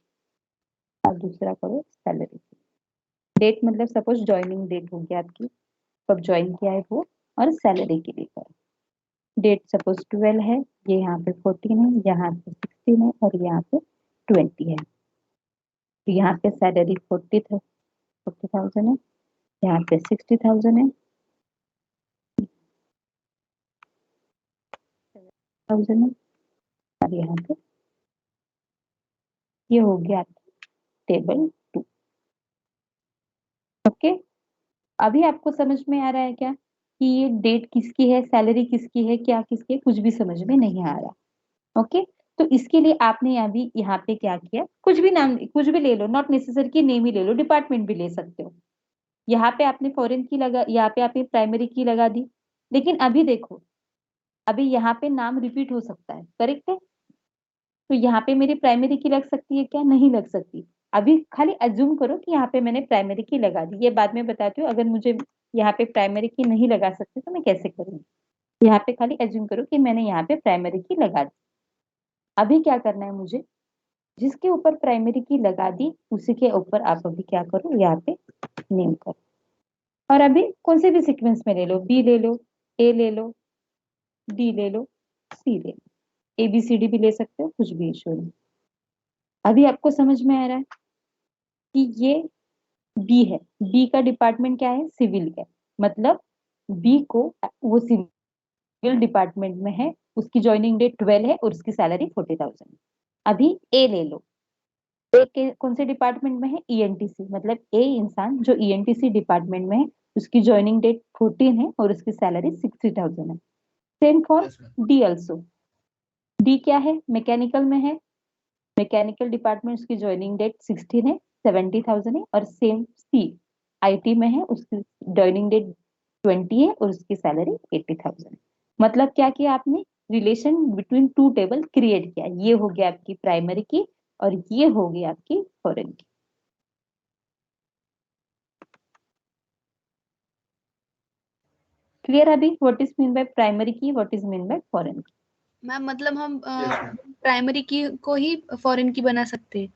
और दूसरा करो सैलरी। डेट मतलब सपोज ज्वाइनिंग डेट हो गया आपकी, कब ज्वाइन किया है वो, और सैलरी के लिए करो। डेट सपोज 12 है, ये यहाँ पे 14 है, यहाँ पे 16 है और यहाँ पे 20 है। तो यहाँ पे सैलरी 40,000 है, यहाँ पे 60,000 है, 1000 है, और यहाँ पे ये हो गया टेबल 2। ओके, अभी आपको समझ में आ रहा है क्या कि ये डेट किसकी है, सैलरी किसकी है, क्या किसकी है, कुछ भी समझ में नहीं आ रहा। ओके, तो इसके लिए आपने अभी यहाँ पे क्या किया, कुछ भी नाम, कुछ भी ले लो, नॉट नेसेसरी कि नेम ही ले लो, डिपार्टमेंट भी ले सकते हो। यहाँ पे आपने फॉरेन की लगा, यहाँ पे आपने प्राइमरी की लगा दी। लेकिन अभी देखो, अभी यहाँ पे नाम रिपीट हो सकता है, करेक्ट है? तो यहाँ पे मेरी प्राइमरी की लग सकती है क्या? नहीं लग सकती। अभी खाली अज्यूम करो कि यहाँ पे मैंने प्राइमरी की लगा दी, ये बाद में बताती हूँ। अगर मुझे यहाँ पे प्राइमरी की नहीं लगा सकती तो मैं कैसे करूँगी। यहाँ पे खाली अज्यूम करो कि मैंने यहाँ पे प्राइमरी की लगा दी। अभी क्या करना है मुझे, जिसके ऊपर प्राइमरी की लगा दी उसी के ऊपर आप अभी क्या करो, यहाँ पे नेम करो। और अभी कौन से भी सीक्वेंस में ले लो, बी ले लो, ए ले लो, डी ले लो, सी ले लो, ABCD भी ले सकते हो, कुछ भी इशू नहीं। अभी आपको समझ में आ रहा है कि ये बी है, बी का डिपार्टमेंट क्या है, सिविल का। मतलब बी को, वो सिविल डिपार्टमेंट में है, उसकी ज्वाइनिंग डेट 12 है और उसकी सैलरी 40,000 है। अभी ए ले लो, ए के कौन से डिपार्टमेंट में है, ENTC। मतलब ए इंसान जो ENTC डिपार्टमेंट में है, उसकी ज्वाइनिंग डेट 14 है और उसकी सैलरी 60,000 है। Same for D also. D क्या है, मैकेनिकल में है, मैकेनिकल डिपार्टमेंट, उसकी ज्वाइनिंग डेट 16 है, 70,000 है। और सेम सी IT में है, उसकी ज्वाइनिंग डेट 20 है और उसकी सैलरी 80,000 है। मतलब क्या किया आपने, relation between two table create किया। ये हो गया आपकी प्राइमरी की और ये हो गई आपकी फॉरेन की। क्लियर अभी, what is mean by primary key, what is mean by foreign key? Ma'am मतलब हम प्राइमरी की को ही फॉरेन की बना सकते हैं।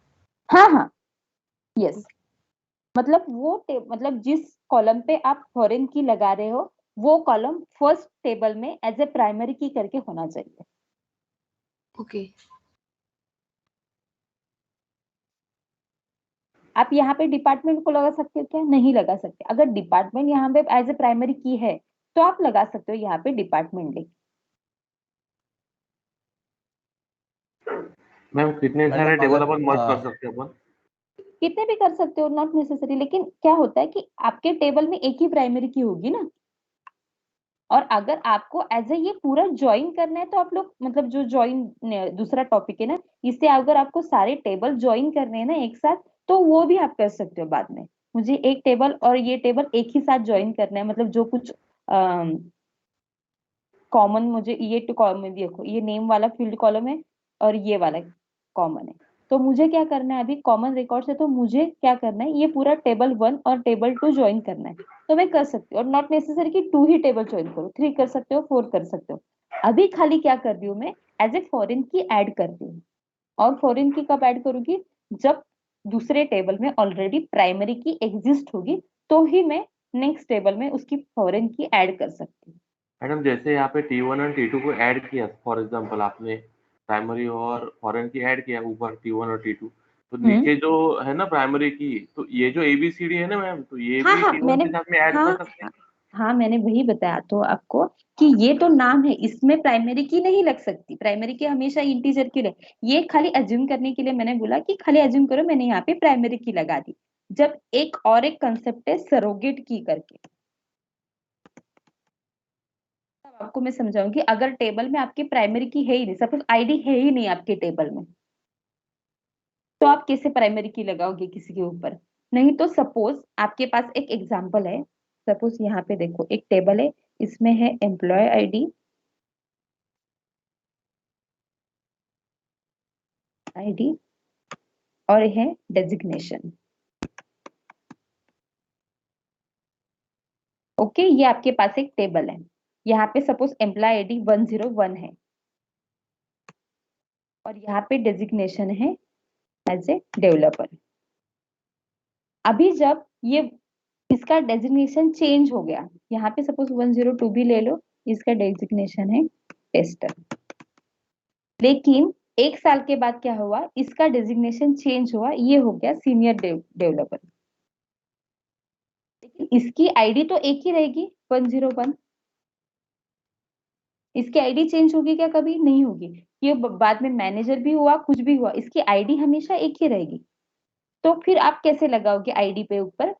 हाँ हाँ, यस। मतलब वो मतलब जिस कॉलम पे आप फॉरेन की लगा रहे हो, वो कॉलम फर्स्ट टेबल में एज ए प्राइमरी की करके होना चाहिए। ओके। आप यहाँ पे डिपार्टमेंट को लगा सकते हो क्या? नहीं लगा सकते। अगर डिपार्टमेंट यहाँ पे एज ए प्राइमरी की है तो आप लगा सकते हो यहाँ पे डिपार्टमेंट लिख। मैम कितने सारे टेबल अपन मर्ज कर सकते हैं अपन? कितने भी कर सकते हो, नॉट नेसेसरी। लेकिन क्या होता है कि आपके टेबल में एक ही प्राइमरी की होगी ना, और अगर आपको एज ए ये पूरा ज्वाइन करना है तो आप लोग, मतलब जो ज्वाइन दूसरा टॉपिक है ना, इससे अगर आपको सारे टेबल ज्वाइन करने हैं ना एक साथ, तो वो भी आप कर सकते हो बाद में। मुझे एक टेबल और ये टेबल एक ही साथ ज्वाइन करना है, मतलब जो कुछ कॉमन, मुझे ये टू कॉमन, देखो ये नेम वाला फील्ड कॉलम है और ये वाला कॉमन है, तो मुझे क्या करना है, अभी कॉमन रिकॉर्ड से तो मुझे क्या करना है, ये पूरा टेबल 1 और टेबल 2 ज्वाइन करना है। तो मैं कर सकती हूँ, और नॉट नेसेसरी कि 2 ही टेबल ज्वाइन करो, 3 कर सकते हो, 4 कर सकते हो। अभी खाली क्या कर रही हूँ मैं, एज ए फॉरेन की ऐड कर रही हूँ। और फॉरेन की कब ऐड करूंगी, जब दूसरे टेबल में ऑलरेडी प्राइमरी की एग्जिस्ट होगी, तो ही मैं नेक्स्ट टेबल में उसकी फॉरेन की ऐड कर सकती हूँ। मैडम जैसे यहाँ पे T1 और T2 को ऐड किया, फॉर एग्जांपल आपने प्राइमरी और फॉरेन की ऐड किया ऊपर T1 और T2, तो नीचे जो है ना प्राइमरी की, तो ये जो ABCD है ना मैम, तो ये हाँ भी हाँ, T1 के साथ में ऐड कर सकते हैं? हाँ मैंने वही बताया तो आपको कि ये तो नाम है, इसमें प्राइमरी की नहीं लग सकती। प्राइमरी की हमेशा इंटीजर की रहे। ये खाली अज्यूम करने के लिए मैंने बोला कि खाली अज्यूम करो मैंने यहाँ पे प्राइमरी की लगा दी। जब एक और एक कंसेप्ट है सरोगेट की करके, तब आपको मैं समझाऊंगी। अगर टेबल में आपकी प्राइमरी की है ही नहीं, सपोज ID है ही नहीं आपके टेबल में, तो आप कैसे प्राइमरी की लगाओगे किसी के ऊपर? नहीं तो सपोज आपके पास एक एग्जांपल है, सपोज यहाँ पे देखो एक टेबल है, इसमें है एम्प्लॉय आईडी और है डेजिग्नेशन। ओके, ये आपके पास एक टेबल है। यहाँ पे सपोज एम्प्लॉय आईडी 101 है और यहाँ पे डेजिग्नेशन है एज ए डेवलपर। अभी जब ये इसका डेजिग्नेशन चेंज हो गया, यहाँ पे सपोज 102 भी ले लो, इसका डेजिग्नेशन है टेस्टर, लेकिन 1 साल के बाद क्या हुआ, इसका डेजिग्नेशन चेंज हुआ, ये हो गया सीनियर डेवलपर। लेकिन इसकी आईडी तो एक ही रहेगी 101। इसकी आईडी चेंज होगी क्या? कभी नहीं होगी। ये बाद में मैनेजर भी हुआ, कुछ भी हुआ, इसकी आईडी हमेशा एक ही रहेगी। तो फिर आप कैसे लगाओगे आईडी पे ऊपर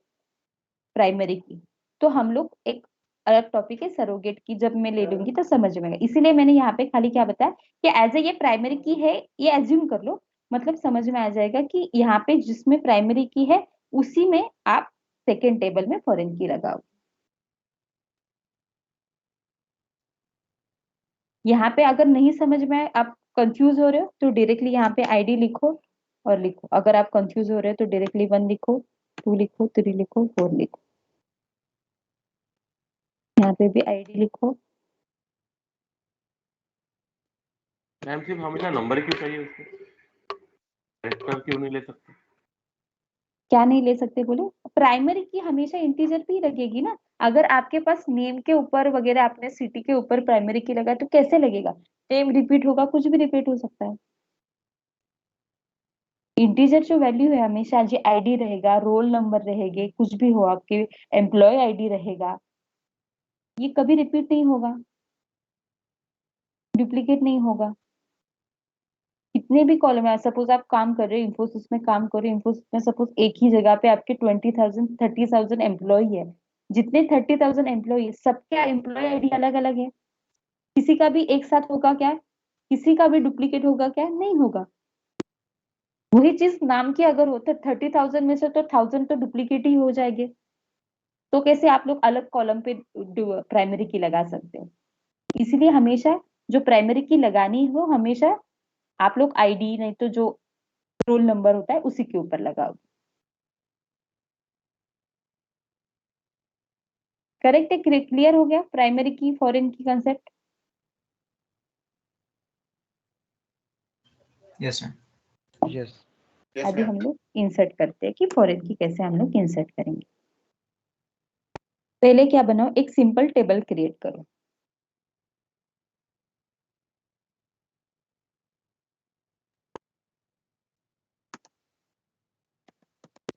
प्राइमरी की? तो हम लोग एक अलग टॉपिक है सरोगेट की, जब मैं ले लूंगी तो समझ में आएगा। इसीलिए मैंने यहाँ पे खाली क्या बताया कि एज ए ये प्राइमरी की है, ये एज्यूम कर लो, मतलब समझ में आ जाएगा कि यहाँ पे जिसमें प्राइमरी की है उसी में आप सेकेंड टेबल में फॉरेन की लगाओ। यहाँ पे अगर नहीं समझ में आए, आप कंफ्यूज हो रहे हो, तो डायरेक्टली यहाँ पे आईडी लिखो और लिखो। अगर आप कंफ्यूज हो रहे हो तो डायरेक्टली 1 लिखो, 2 लिखो, 3 लिखो, 4 लिखो। यहाँ पे भी आईडी लिखो। मैम सिर्फ हमेशा नंबर क्यों चाहिए उसको, कैरेक्टर क्यों नहीं ले सकते? क्या नहीं ले सकते बोले? प्राइमरी की हमेशा इंटीजर पे ही लगेगी ना। अगर आपके पास नेम के ऊपर वगैरह आपने सिटी के ऊपर प्राइमरी की लगा तो कैसे लगेगा? नेम रिपीट होगा, कुछ भी रिपीट हो सकता है। इंटीजर जो वैल्यू है हमेशा जी आईडी रहेगा, रोल नंबर रहेंगे, कुछ भी हो, आपके एम्प्लॉय आईडी रहेगा, ये कभी रिपीट नहीं होगा, डुप्लीकेट नहीं होगा। कितने भी कॉलम है, सपोज आप काम कर रहे हो इंफोसिस में, काम कर रहे हो इंफोसिस में, सपोज एक ही जगह पे आपके 20,000 30,000 एम्प्लॉय है, जितने 30,000 एम्प्लॉय सबके एम्प्लॉय आईडी अलग अलग है। किसी का भी एक साथ होगा क्या? किसी का भी डुप्लीकेट होगा क्या? नहीं होगा। वही चीज नाम की अगर हो तो 30,000 में से तो 1000 तो डुप्लीकेट ही हो जाएंगे। तो कैसे आप लोग अलग कॉलम पे प्राइमरी की लगा सकते हो? इसलिए हमेशा जो प्राइमरी की लगानी हो, हमेशा आप लोग आईडी नहीं तो जो रोल नंबर होता है उसी के ऊपर लगाओ। करेक्ट है? क्लियर हो गया प्राइमरी की फॉरेन की कंसेप्ट? Yes ma'am. यस अभी हम लोग इंसर्ट करते हैं कि फॉरेन की कैसे हम लोग इंसर्ट करेंगे। पहले क्या बनाओ, एक सिंपल टेबल क्रिएट करो।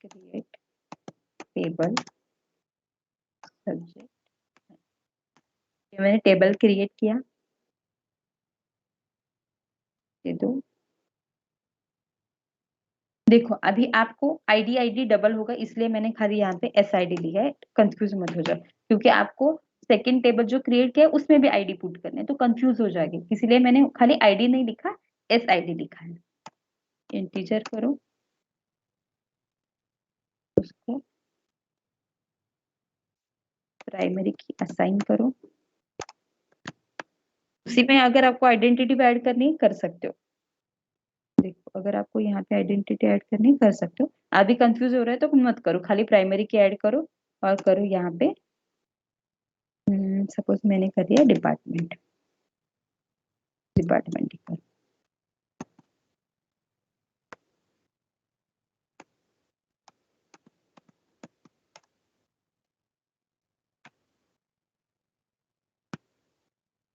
क्रिएट टेबल सब्जेक्ट, मैंने टेबल क्रिएट किया, ये दो। देखो अभी आपको आईडी आईडी डबल होगा, इसलिए मैंने खाली यहाँ पे एस आई डी लिया है, कंफ्यूज मत हो जाओ, क्योंकि आपको सेकंड टेबल जो क्रिएट किया है उसमें भी आईडी पुट करने हैं, तो कंफ्यूज हो जाएगी, इसीलिए मैंने खाली आईडी नहीं लिखा, एस आई डी लिखा है। इंटीजर करो उसको, प्राइमरी की असाइन करो, उसी में अगर आपको आइडेंटिटी भी ऐड करनी है कर सकते हो। देखो अगर आपको यहाँ पे आइडेंटिटी ऐड करनी है कर सकते हो। अभी कंफ्यूज हो रहा है तो मत करो, खाली प्राइमरी की ऐड करो और करो यहाँ पे सपोज मैंने कर दिया डिपार्टमेंट, डिपार्टमेंट लिखा।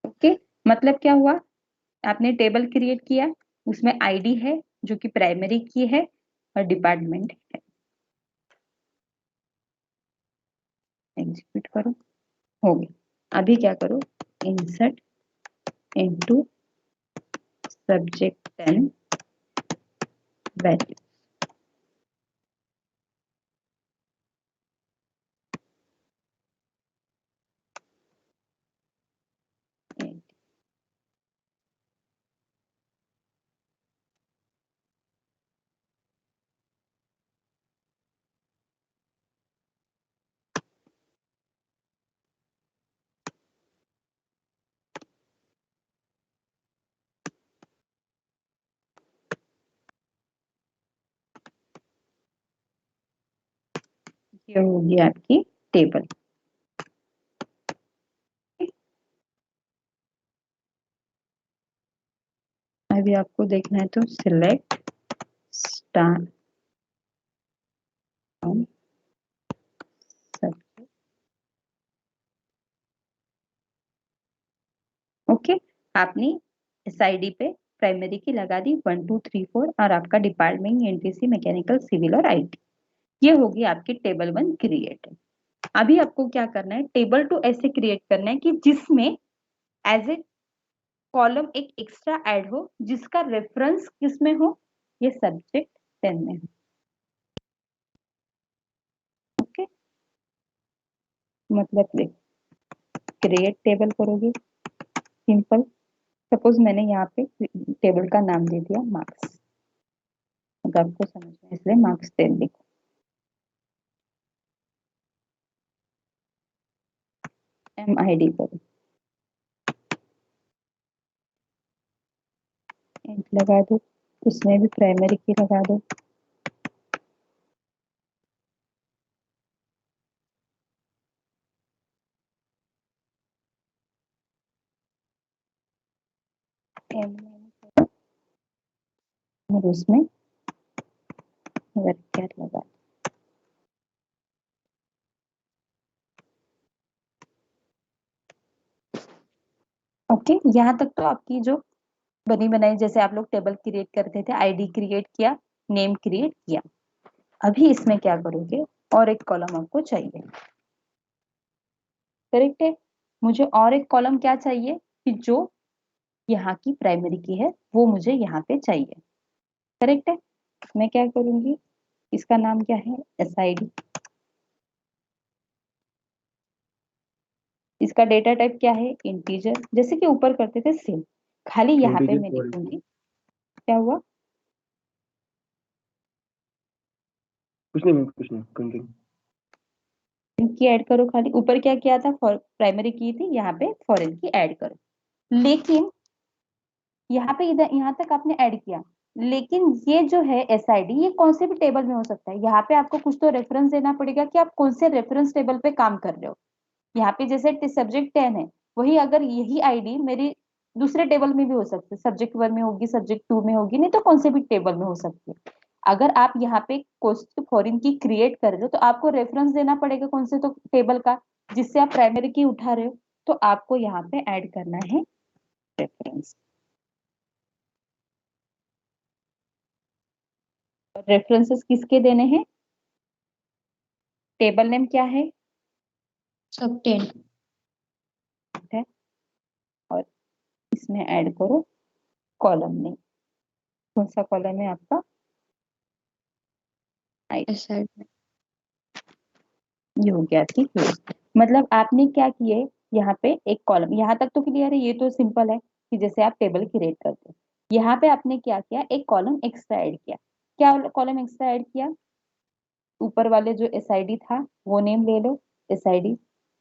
ओके, मतलब क्या हुआ, आपने टेबल क्रिएट किया, उसमें आईडी है जो कि प्राइमरी की है और डिपार्टमेंट है। एग्जीक्यूट करो, हो गया। अभी क्या करो, इंसर्ट इनटू सब्जेक्ट 10 वैल्यू। ये होगी आपकी टेबल। अभी आपको देखना है तो सिलेक्ट स्टार ओके। आपने एसआईडी पे प्राइमरी की लगा दी 1 2 3 4 और आपका डिपार्टमेंट एनटीसी मैकेनिकल सिविल और आईटी, ये होगी आपकी टेबल 1 क्रिएट। अभी आपको क्या करना है, टेबल 2 ऐसे क्रिएट करना है कि जिसमें एज ए कॉलम एक एक्स्ट्रा ऐड हो जिसका रेफरेंस किसमें हो, ये सब्जेक्ट 10 में हो। ओके, मतलब क्रिएट टेबल करोगे सिंपल। सपोज मैंने यहाँ पे टेबल का नाम दे दिया मार्क्स, अगर आपको समझ में इसलिए मार्क्स 10 लिखो। MID करो, एंड लगा दो, उसमें भी प्राइमरी की लगा दो। और उसमें वर्कर लगा। ओके, यहाँ तक तो आपकी जो बनी बनाई, जैसे आप लोग टेबल क्रिएट करते थे, आईडी क्रिएट किया, नेम क्रिएट किया। अभी इसमें क्या करोगे, और एक कॉलम आपको चाहिए, करेक्ट है। मुझे और एक कॉलम क्या चाहिए कि जो यहाँ की प्राइमरी की है वो मुझे यहाँ पे चाहिए, करेक्ट है। मैं क्या करूंगी, इसका नाम क्या है, SID। इसका डेटा टाइप क्या है, इंटीजर, जैसे कि ऊपर करते थे सेम। खाली यहाँ पे मैं लिखूंगी, क्या हुआ, कुछ नहीं कंटिन्यू। की ऐड करो, खाली ऊपर क्या किया था, प्राइमरी की थी, यहाँ पे फॉरेन की ऐड करो। लेकिन यहाँ पे इधर यहाँ तक आपने ऐड किया, लेकिन ये जो है SID ये कौन से भी टेबल में हो सकता है। यहाँ पे आपको कुछ तो रेफरेंस देना पड़ेगा कि आप कौन से रेफरेंस टेबल पे काम कर रहे हो। यहाँ पे जैसे सब्जेक्ट 10 है, वही अगर यही आईडी मेरी दूसरे टेबल में भी हो सकती है, सब्जेक्ट 1 में होगी, सब्जेक्ट 2 में होगी, नहीं तो कौन से भी टेबल में हो सकती है। अगर आप यहाँ पे कोस्ट फॉरेन की क्रिएट कर रहे हो तो आपको रेफरेंस देना पड़ेगा कौन से तो टेबल का, जिससे आप प्राइमरी की उठा रहे हो, तो आपको यहाँ पे ऐड करना है रेफरेंस। रेफरेंसेस किसके देने हैं, टेबल नेम क्या है, सब 10। है, और इसमें ऐड करो कॉलम नेम। कौन सा कॉलम है आपका, SID। ये हो गया, ठीक है। मतलब आपने क्या किए, यहाँ पे एक कॉलम, यहाँ तक तो क्लियर है, ये तो सिंपल है कि जैसे आप टेबल क्रिएट करते हो। यहाँ पे आपने क्या किया, एक कॉलम एक्स्ट्रा ऐड किया। क्या कॉलम एक्स्ट्रा ऐड किया, ऊपर वाले जो SID था वो नेम ले लो, SID।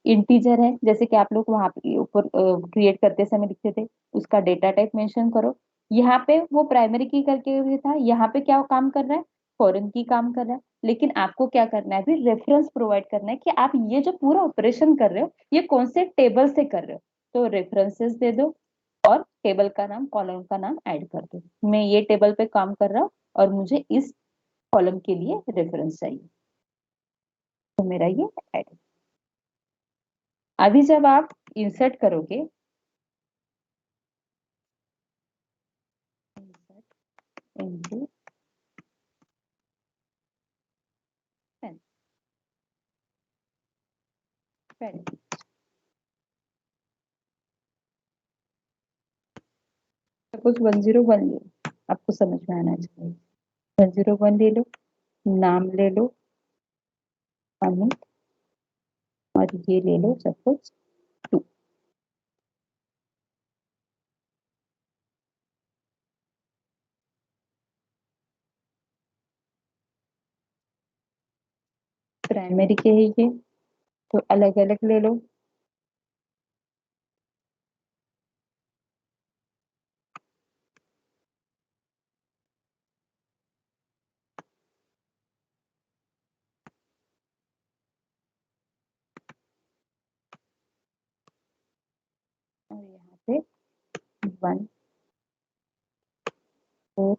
इंटीजर है, जैसे कि आप लोग वहां पे ऊपर क्रिएट करते समय लिखते थे, उसका डेटा टाइप मेंशन करो। यहाँ पे वो प्राइमरी की करके हुए था, यहाँ पे क्या काम कर रहा है, फॉरेन की काम कर रहा है। लेकिन आपको क्या करना है, अभी रेफरेंस प्रोवाइड करना है कि आप ये जो पूरा ऑपरेशन कर रहे हो ये कौन से टेबल से कर रहे हो, तो रेफरेंसेस दे दो और टेबल का नाम, कॉलम का नाम ऐड कर दो। मैं ये टेबल पे काम कर रहा हूँ और मुझे इस कॉलम के लिए रेफरेंस चाहिए, तो मेरा ये ऐड। अभी जब आप इंसर्ट करोगे, इनटू सपोज 101 ले लो, आपको समझ में आना चाहिए। 101 ले लो, नाम ले लो अमित, और ये ले लो सपोज 2। प्राइमरी के है ये, तो अलग अलग ले लो। और यहाँ पे 1 4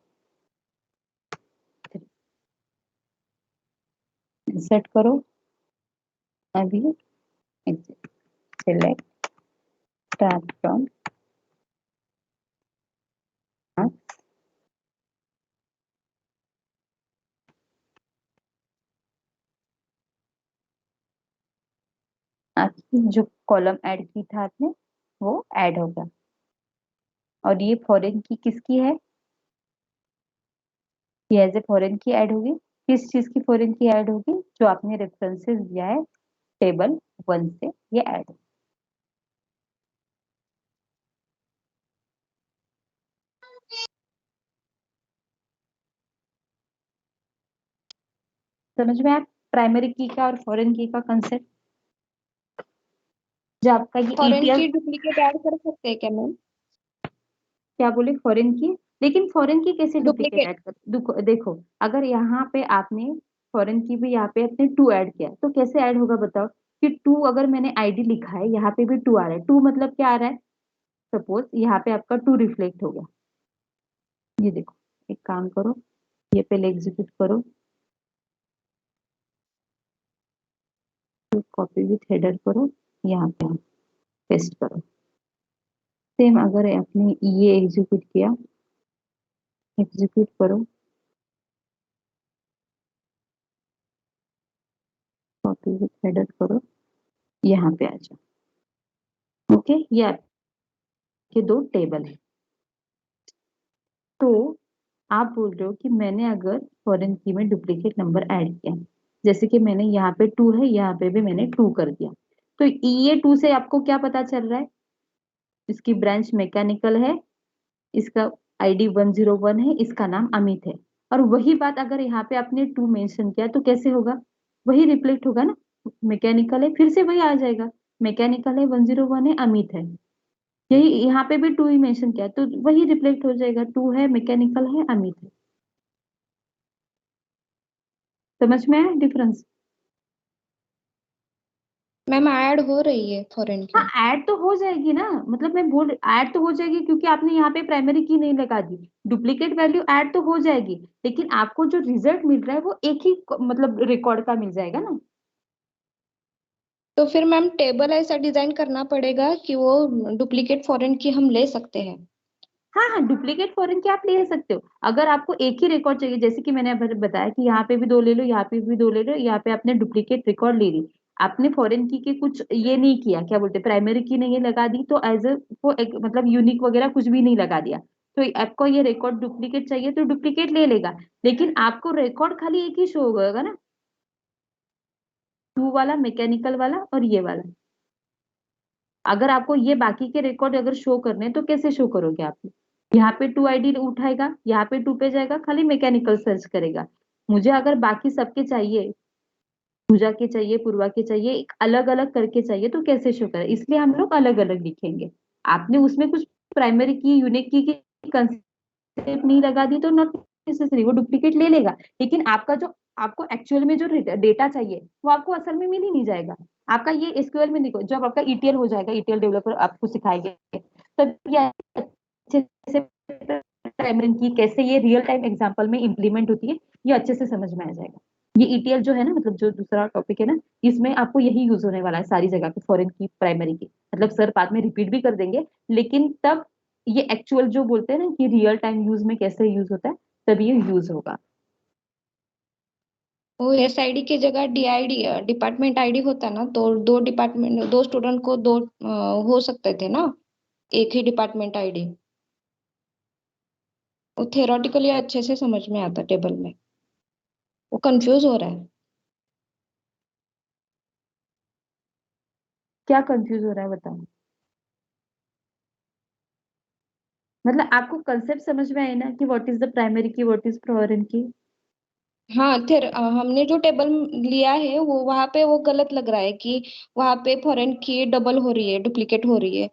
सेट करो। अभी select start from आपकी जो कॉलम ऐड की था आपने वो ऐड होगा। और ये फॉरेन की किसकी है? ये एज ए फॉरेन की ऐड होगी। किस चीज की फॉरेन की ऐड होगी? जो आपने रेफरेंसेस दिया है टेबल 1 से ये ऐड। समझ में आया प्राइमरी की का और फॉरेन की का कंसेप्ट? जो आपका ये फॉरेन ETL की डुप्लीकेट ऐड कर सकते हैं क्या मैम? क्या बोले? फॉरेन की? लेकिन फॉरेन की कैसे डुप्लीकेट डुप्लीकेट ऐड कर? देखो अगर यहाँ पे आपने फॉरेन की भी यहाँ पे आपने 2 ऐड किया तो कैसे ऐड होगा बताओ? कि 2 अगर मैंने आईडी लिखा है यहाँ पे भी 2 आ रहा है। 2 मतलब क्या आ रहा है? सपोज यहाँ पे आपका 2 रिफ्लेक्ट हो गया। ये देखो एक काम करो, ये पहले एग्जीक्यूट करो, कॉपी विथ हेडर करो, यहाँ पे पेस्ट करो। सेम अगर आपने ये एग्जीक्यूट किया, एग्जीक्यूट करो, कॉपी विथ हेडर करो, यहाँ पे आ जाओ। ओके, ये आपके 2 टेबल है। तो आप बोल रहे हो कि मैंने अगर फॉरेन की में डुप्लीकेट नंबर ऐड किया, जैसे कि मैंने यहाँ पे 2 है, यहाँ पे भी मैंने 2 कर दिया, तो ये 2 से आपको क्या पता चल रहा है? इसकी ब्रांच मैकेनिकल है, इसका आईडी 101 है, इसका नाम अमित है। और वही बात अगर यहाँ पे आपने 2 मेंशन किया तो कैसे होगा? वही रिफ्लेक्ट होगा ना। मैकेनिकल है, फिर से वही आ जाएगा, मैकेनिकल है, 101 है, अमित है। यही यहाँ पे भी 2 ही मेंशन किया तो वही रिफ्लेक्ट हो जाएगा, 2 है, मैकेनिकल है, अमित है। समझ में आया डिफरेंस? मैम ऐड हो रही है फॉरेन की। हाँ ऐड तो हो जाएगी ना, मतलब मैं बोल ऐड तो हो जाएगी क्योंकि आपने यहाँ पे प्राइमरी की नहीं लगा दी। डुप्लीकेट वैल्यू ऐड तो हो जाएगी, लेकिन आपको जो रिजल्ट मिल रहा है वो एक ही मतलब रिकॉर्ड का मिल जाएगा ना। तो फिर मैम टेबल ऐसा डिजाइन करना पड़ेगा कि वो डुप्लीकेट फॉरेन की हम ले सकते हैं। हाँ हाँ, डुप्लीकेट फॉरेन की आप ले सकते हो अगर आपको एक ही रिकॉर्ड चाहिए। जैसे कि मैंने अभी बताया कि यहाँ पे भी 2 ले लो, यहाँ पे भी 2 ले लो, यहाँ पे आपने डुप्लीकेट रिकॉर्ड ले ली, आपने फॉरेन की के कुछ ये नहीं किया, क्या बोलते प्राइमरी की नहीं लगा दी, तो एज ए वो एक मतलब यूनिक वगैरह कुछ भी नहीं लगा दिया, तो आपको ये रिकॉर्ड डुप्लीकेट चाहिए तो डुप्लीकेट ले लेगा। लेकिन आपको रिकॉर्ड खाली एक ही शो होगा ना, 2 वाला, मैकेनिकल वाला और ये वाला। अगर आपको ये बाकी के रिकॉर्ड अगर शो करने हैं, तो कैसे शो करोगे आप? यहाँ पे 2 आईडी उठाएगा, यहाँ पे 2 पे जाएगा, खाली मैकेनिकल सर्च करेगा। मुझे अगर बाकी सबके चाहिए, पूजा के चाहिए, पूर्वा के चाहिए, एक अलग अलग करके चाहिए, तो कैसे शो करें? इसलिए हम लोग अलग अलग लिखेंगे। आपने उसमें कुछ प्राइमरी की, यूनिक की कंसेप्ट नहीं लगा दी तो नॉट नेसेसरी, वो डुप्लीकेट ले लेगा। लेकिन आपका जो आपको एक्चुअल में जो डेटा चाहिए वो आपको असल में मिल ही नहीं जाएगा। आपका ये एसक्यूएल में देखो, जब आपका ईटीएल हो जाएगा, ईटीएल डेवलपर आपको सिखाएंगे, तब ये अच्छे से प्राइमरी की कैसे ये रियल टाइम एग्जांपल में इंप्लीमेंट होती है, ये अच्छे से समझ में आ जाएगा। ये ईटीएल जो है ना, मतलब जो दूसरा टॉपिक है ना, इसमें आपको यही यूज होने वाला है सारी जगह पे, फॉरेन की, प्राइमरी की। मतलब सर बाद में रिपीट भी कर देंगे, लेकिन तब ये एक्चुअल जो बोलते हैं ना कि रियल टाइम यूज में कैसे यूज होता है, तब ये यूज होगा। वो एसआईडी की जगह डीआईडी डिपार्टमेंट आईडी होता ना, तो 2 डिपार्टमेंट 2 स्टूडेंट को 2 हो सकते थे ना, एक ही डिपार्टमेंट आईडी। वो थेरोटिकली अच्छे से समझ में आता टेबल में, वो कंफ्यूज हो रहा है। क्या कंफ्यूज हो रहा है बताओ? मतलब आपको कंसेप्ट समझ में आए ना कि what is the primary key, what is foreign की? हाँ हमने जो टेबल लिया है वो वहां पे वो गलत लग रहा है कि वहां पे फॉरेन की डबल हो रही है, डुप्लीकेट हो रही है।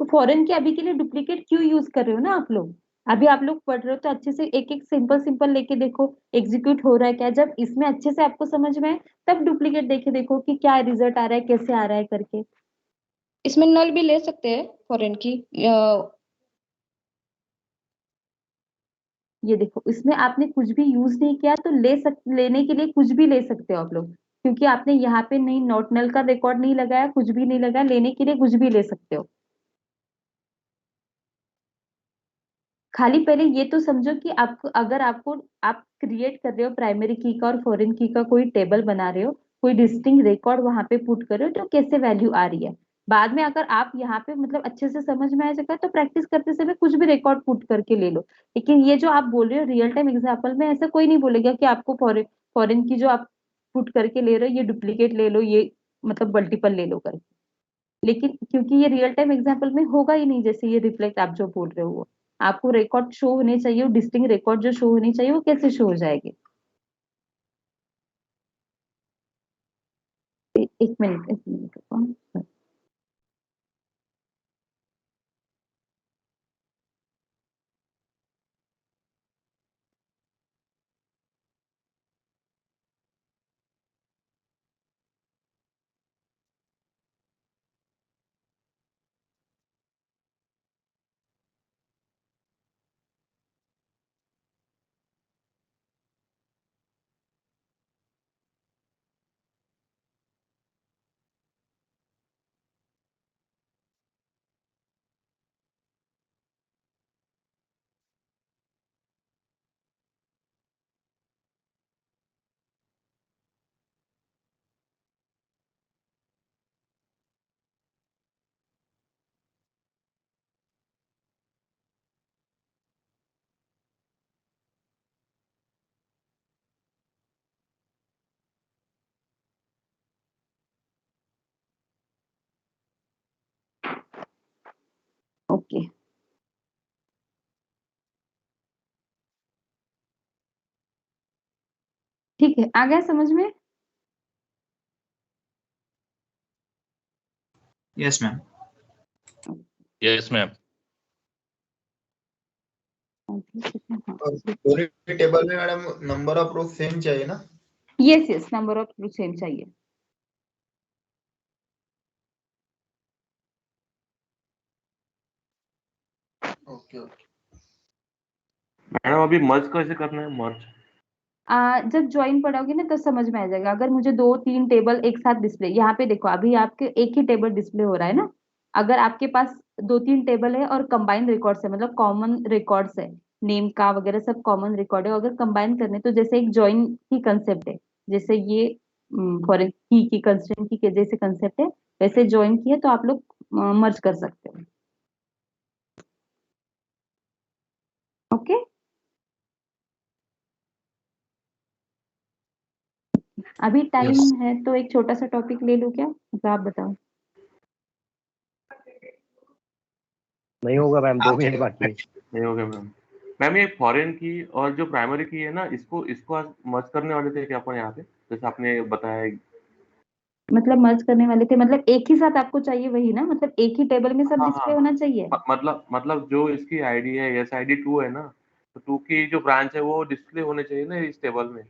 तो फॉरेन की अभी के लिए डुप्लीकेट क्यों यूज कर रहे हो ना आप लोग? अभी आप लोग पढ़ रहे हो तो अच्छे से एक एक सिंपल सिंपल लेके देखो एग्जीक्यूट हो रहा है क्या। जब इसमें अच्छे से आपको समझ में आए तब डुप्लीकेट देखे देखो कि क्या रिजल्ट आ रहा है, कैसे आ रहा है करके। इसमें नल भी ले सकते हैं फॉरेन की ये देखो इसमें आपने कुछ भी यूज नहीं किया तो लेने के लिए कुछ भी ले सकते हो आप लोग, क्योंकि आपने यहाँ पे नहीं नॉट नल का रिकॉर्ड नहीं लगाया, कुछ भी नहीं लगाया, लेने के लिए कुछ भी ले सकते हो। खाली पहले ये तो समझो कि आपको अगर आपको आप क्रिएट कर रहे हो प्राइमरी की का और फॉरेन की का कोई टेबल बना रहे हो, कोई डिस्टिंक्ट रिकॉर्ड वहां पे पुट कर रहे हो तो कैसे वैल्यू आ रही है। बाद में अगर आप यहाँ पे मतलब अच्छे से समझ में आ जाएगा तो प्रैक्टिस करते समय कुछ भी रिकॉर्ड पुट करके ले लो। लेकिन ये जो आप बोल रहे हो रियल टाइम एग्जाम्पल में ऐसा कोई नहीं बोलेगा कि आपको फॉरेन फॉरेन की जो आप पुट करके ले रहे हो ये डुप्लीकेट ले लो, ये मतलब मल्टीपल ले लो करके। लेकिन क्योंकि ये रियल टाइम एग्जाम्पल में होगा ही नहीं, जैसे ये रिफ्लेक्ट आप जो बोल रहे हो वो आपको रिकॉर्ड शो होने चाहिए, डिस्टिंक्ट रिकॉर्ड जो शो होनी चाहिए वो कैसे शो हो जाएगी। एक मिनट एक मिनट रुको। ओके ठीक है, आ गया समझ में। Yes ma'am. Yes ma'am. और पूरी टेबल में madam number of rows same चाहिए ना? Yes yes, number of row same चाहिए। Okay okay. मैडम अभी मर्ज कैसे करना है, मर्ज? जब ज्वाइन पढ़ोगे ना तो समझ में आ जाएगा। अगर मुझे 2-3 टेबल एक साथ डिस्प्ले, यहाँ पे देखो अभी आपके एक ही टेबल डिस्प्ले हो रहा है ना। अगर आपके पास 2-3 टेबल है और कंबाइंड रिकॉर्ड्स है, मतलब कॉमन रिकॉर्ड्स है, नेम का वगैरह सब कॉमन रिकॉर्ड है, अगर कंबाइन करने तो जैसे एक ज्वाइन की कंसेप्ट है, जैसे ये फॉर की कंस्ट्रेंट की जैसे कंसेप्ट है वैसे ज्वाइन की है, तो आप लोग मर्ज कर सकते हो। ओके अभी टाइम यस। है तो एक छोटा सा टॉपिक ले लूं क्या, मतलब आप बताओ। नहीं होगा मैम, 2 मिनट बाकी है। नहीं हो गया मैम। मैम ये फॉरेन की और जो प्राइमरी की है ना, इसको इसको आज मर्ज करने वाले थे क्या अपन यहाँ पे, जैसे आपने बताया। मतलब मर्ज करने वाले थे, मतलब एक ही साथ आपको चाहिए वही ना, मतलब एक ही टेबल में सब हाँ डिस्प्ले हाँ हाँ। होना चाहिए। मतलब जो इसकी आईडी है SID 2 है ना, तो 2 की जो ब्रांच है वो डिस्प्ले होने चाहिए ना इस टेबल में।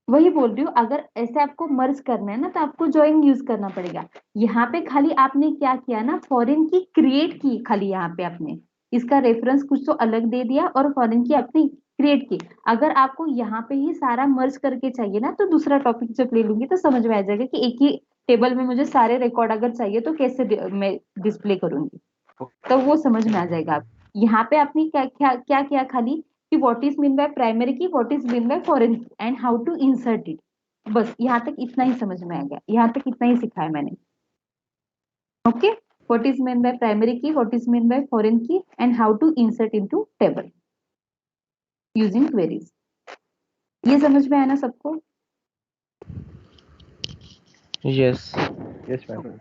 वही बोल रही हूँ, अगर ऐसे आपको मर्ज करना है ना तो आपको ज्वाइन यूज करना पड़ेगा। यहाँ पे खाली आपने क्या किया ना, फॉरेन की क्रिएट की, खाली यहाँ पे आपने इसका रेफरेंस कुछ तो अलग दे दिया और फॉरेन की आपने क्रिएट की। अगर आपको यहाँ पे ही सारा मर्ज करके चाहिए ना तो दूसरा टॉपिक जब ले लूंगी तो समझ में आ जाएगा कि एक ही टेबल में मुझे सारे रिकॉर्ड अगर चाहिए तो कैसे मैं डिस्प्ले करूंगी, तो वो समझ में आ जाएगा। आप यहाँ पे आपने क्या क्या क्या किया, खाली कि what is mean by primary key, what is mean by foreign key and how to insert it. बस यहाँ तक इतना ही समझ में आ गया, यहाँ तक इतना ही सिखाया मैंने। Okay what is mean by primary key, what is mean by foreign key and how to insert into table using queries. ये समझ में आया ना सबको? Yes yes ma'am.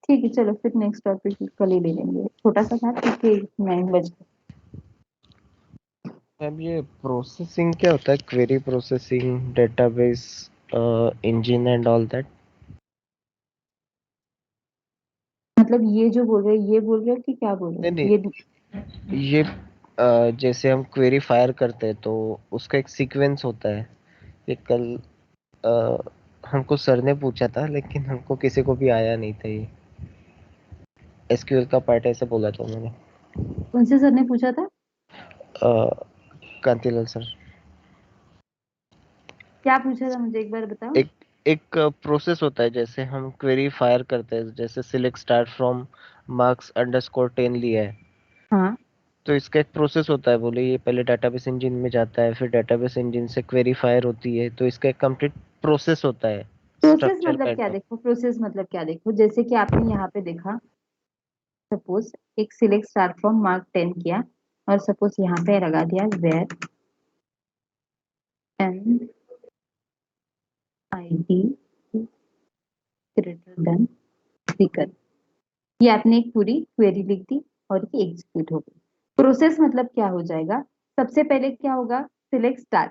ठीक है चलो फिर नेक्स्ट टॉपिक कल ही ले लेंगे, छोटा सा था क्योंकि 9 बजे। मैम ये प्रोसेसिंग क्या होता है, query processing, database engine and all that? मतलब ये जो बोल रहे हो ये बोल रहे हो कि क्या बोल रहे नहीं हो? नहीं, ये जैसे हम क्वेरी फायर करते हैं तो उसका एक सीक्वेंस होता है। ये कल हमको सर ने पूछा था लेकिन हमको किसी को भी आया नहीं था ये। एसक्यूएल का पार्ट ऐसे बोला था उन्होंने। कौन से सर ने पूछा था? कांतिलाल सर। क्या पूछा था मुझे एक बार बताओ। एक प्रोसेस होता है, जैसे हम क्वेरी फायर करते हैं, जैसे select start from marks underscore 10 लिया है, हाँ तो इसका एक प्रोसेस होता है। बोले ये पहले डेटाबेस इंजन में जाता है, फिर डेटाबेस इंजन से क्वेरी फायर होती है, तो इसका एक कंप्लीट प्रोसेस होता है, प्रोसेस स्ट्रक्चर मतलब काइंड क्या ऑफ। देखो, प्रोसेस मतलब क्या देखो, जैसे कि आपने यहाँ पे देखा, सपोज एक सिलेक्ट स्टार फ्रॉम मार्क 10 किया और सपोज यहाँ पे लगा दिया where an ID greater than speaker, ये आपने एक पूरी क्वेरी लिख दी और ये एग्जीक्यूट हो गई। प्रोसेस मतलब क्या हो जाएगा, सबसे पहले क्या होगा, सिलेक्ट स्टार।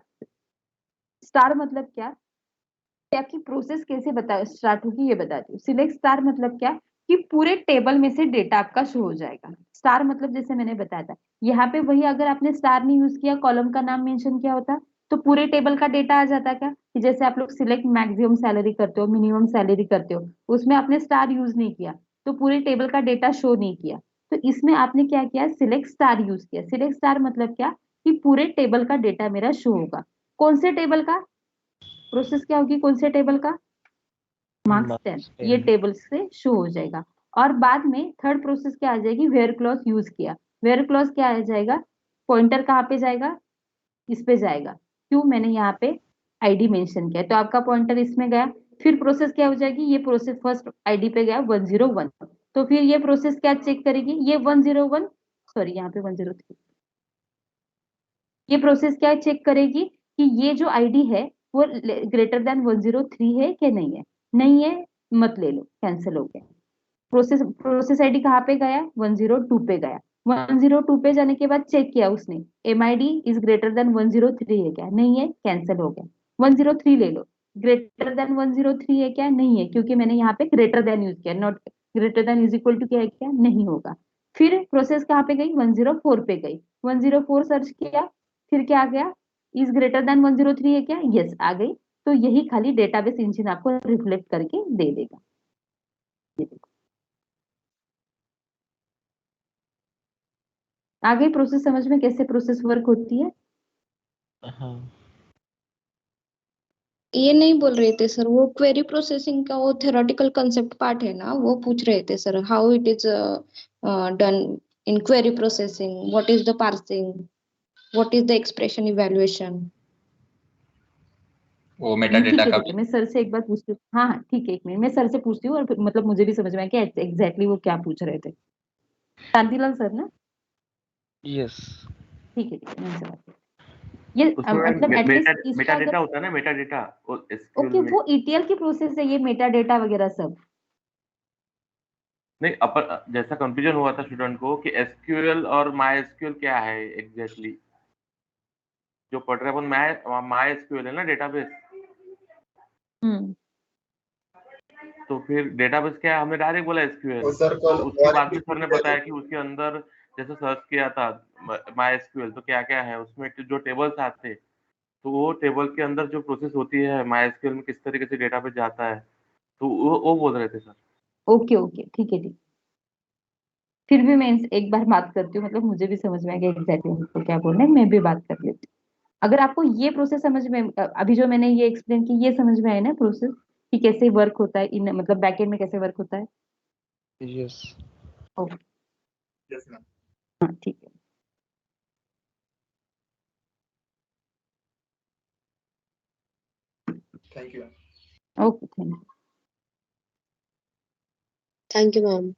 स्टार मतलब क्या, कि आपकी प्रोसेस कैसे बता स्टार्ट होगी ये बताती हूँ। सिलेक्ट स्टार मतलब क्या, कि पूरे टेबल में से डेटा आपका शो हो जाएगा। स्टार मतलब जैसे मैंने बताया था, यहाँ पे वही अगर आपने स्टार नहीं यूज किया, कॉलम का नाम मेंशन किया होता, तो पूरे टेबल का डेटा आ जाता क्या, कि जैसे आप लोग सिलेक्ट मैक्सिमम सैलरी करते हो, मिनिमम सैलरी करते हो, उसमें आपने स्टार यूज नहीं किया तो पूरे टेबल का डेटा शो नहीं किया। तो इसमें आपने क्या किया, सिलेक्ट स्टार यूज किया। सिलेक्ट स्टार मतलब क्या, कि पूरे टेबल का डेटा मेरा शो होगा। कौन से टेबल का, प्रोसेस क्या होगी कौन से टेबल का, मार्क्स 10, मार्क्स ये 10। टेबल से शो हो जाएगा। और बाद में थर्ड प्रोसेस क्या आ जाएगी, वेयर क्लॉज यूज किया। वेयर क्लॉज क्या आ जाएगा, पॉइंटर कहाँ पे जाएगा, इस पे जाएगा, क्यों, मैंने यहाँ पे आईडी मेंशन किया तो आपका पॉइंटर इसमें गया। फिर प्रोसेस क्या हो जाएगी, ये प्रोसेस फर्स्ट आईडी पे गया 101, तो फिर ये प्रोसेस क्या चेक करेगी, ये 101, सॉरी यहाँ पे 103, ये प्रोसेस क्या चेक करेगी कि ये जो आईडी है वो ग्रेटर देन 103 है कि नहीं है। नहीं है, मत ले लो, कैंसिल हो गया। प्रोसेस आईडी कहाँ पे गया, 102 पे गया। 102 पे जाने के बाद चेक किया उसने, MID इज ग्रेटर देन 103 है क्या, नहीं है, कैंसिल हो गया। 103 ले लो, ग्रेटर देन 103 है क्या, नहीं है, क्योंकि मैंने यहाँ पे ग्रेटर देन यूज किया, not greater than is equal to क्या है क्या, नहीं होगा। फिर प्रोसेस कहाँ पे गई, 104 पे गई, 104 सर्च किया, फिर क्या आ गया, इज ग्रेटर देन 103 है क्या, यस आ गई। तो यही खाली डेटाबेस इंजन आपको रिफ्लेक्ट करके दे देगा। ये देखो आ गई प्रोसेस समझ में, कैसे प्रोसेस वर्क होती है। हाँ ये नहीं बोल रहे थे सर, वो क्वेरी प्रोसेसिंग का वो थ्योरेटिकल कंसेप्ट पार्ट है ना, वो पूछ रहे थे sir, how it is done in query processing, what is the parsing, what is the expression evaluation. वो मेटा डेटा का ठीक है, मैं सर से एक बार पूछती हूँ। हाँ हाँ ठीक है, एक मिनट मैं सर से पूछती हूँ और फिर मतलब मुझे भी समझ में आया कि एग्जैक्टली वो क्या पूछ रहे थे। शांतिलाल सर ना, यस। ठीक है मैं उनसे बात करती हूँ। ये उसमें मतलब मेटा एटलीस्ट इसका मेटा अगर, डेटा होता है ना, मेटा डेटा वो एसक्यूएल ओके में। वो ETL की प्रोसेस है, ये मेटा डेटा वगैरह सब। नहीं, अपन जैसा कंफ्यूजन हुआ था स्टूडेंट को कि एसक्यूएल और माई एसक्यूएल क्या है एग्जैक्टली, जो पढ़ रहे हैं अपन माई एसक्यूएल है ना डेटाबेस, हम्म तो फिर डेटाबेस क्या है, हमने डायरेक्ट बोला एसक्यूएल। वो सर तो कल उसके और बाद एक में सर ने वीडियो बताया कि उसके अंदर जैसे सर्च किया था माई एसक्यूएल तो क्या क्या है उसमें, जो टेबल्स आते, तो वो टेबल के अंदर जो प्रोसेस होती है माई एसक्यूएल में किस तरीके से डेटाबेस जाता है, तो वो बोल रहे थे सर। ओके ओके ठीक है ठीक। फिर भी मैं एक बार बात करती हूँ, मतलब मुझे भी समझ में आ गया एग्जैक्टली उनको क्या बोलना है, मैं भी बात कर लेती हूँ। अगर आपको ये प्रोसेस समझ में अभी जो मैंने ये एक्सप्लेन की, ये समझ में आया ना प्रोसेस, कि कैसे वर्क होता है इन मतलब बैकएंड में कैसे वर्क होता है। यस। ओके यस मैम, हाँ ठीक है। Thank you. Okay thank you. Thank you ma'am.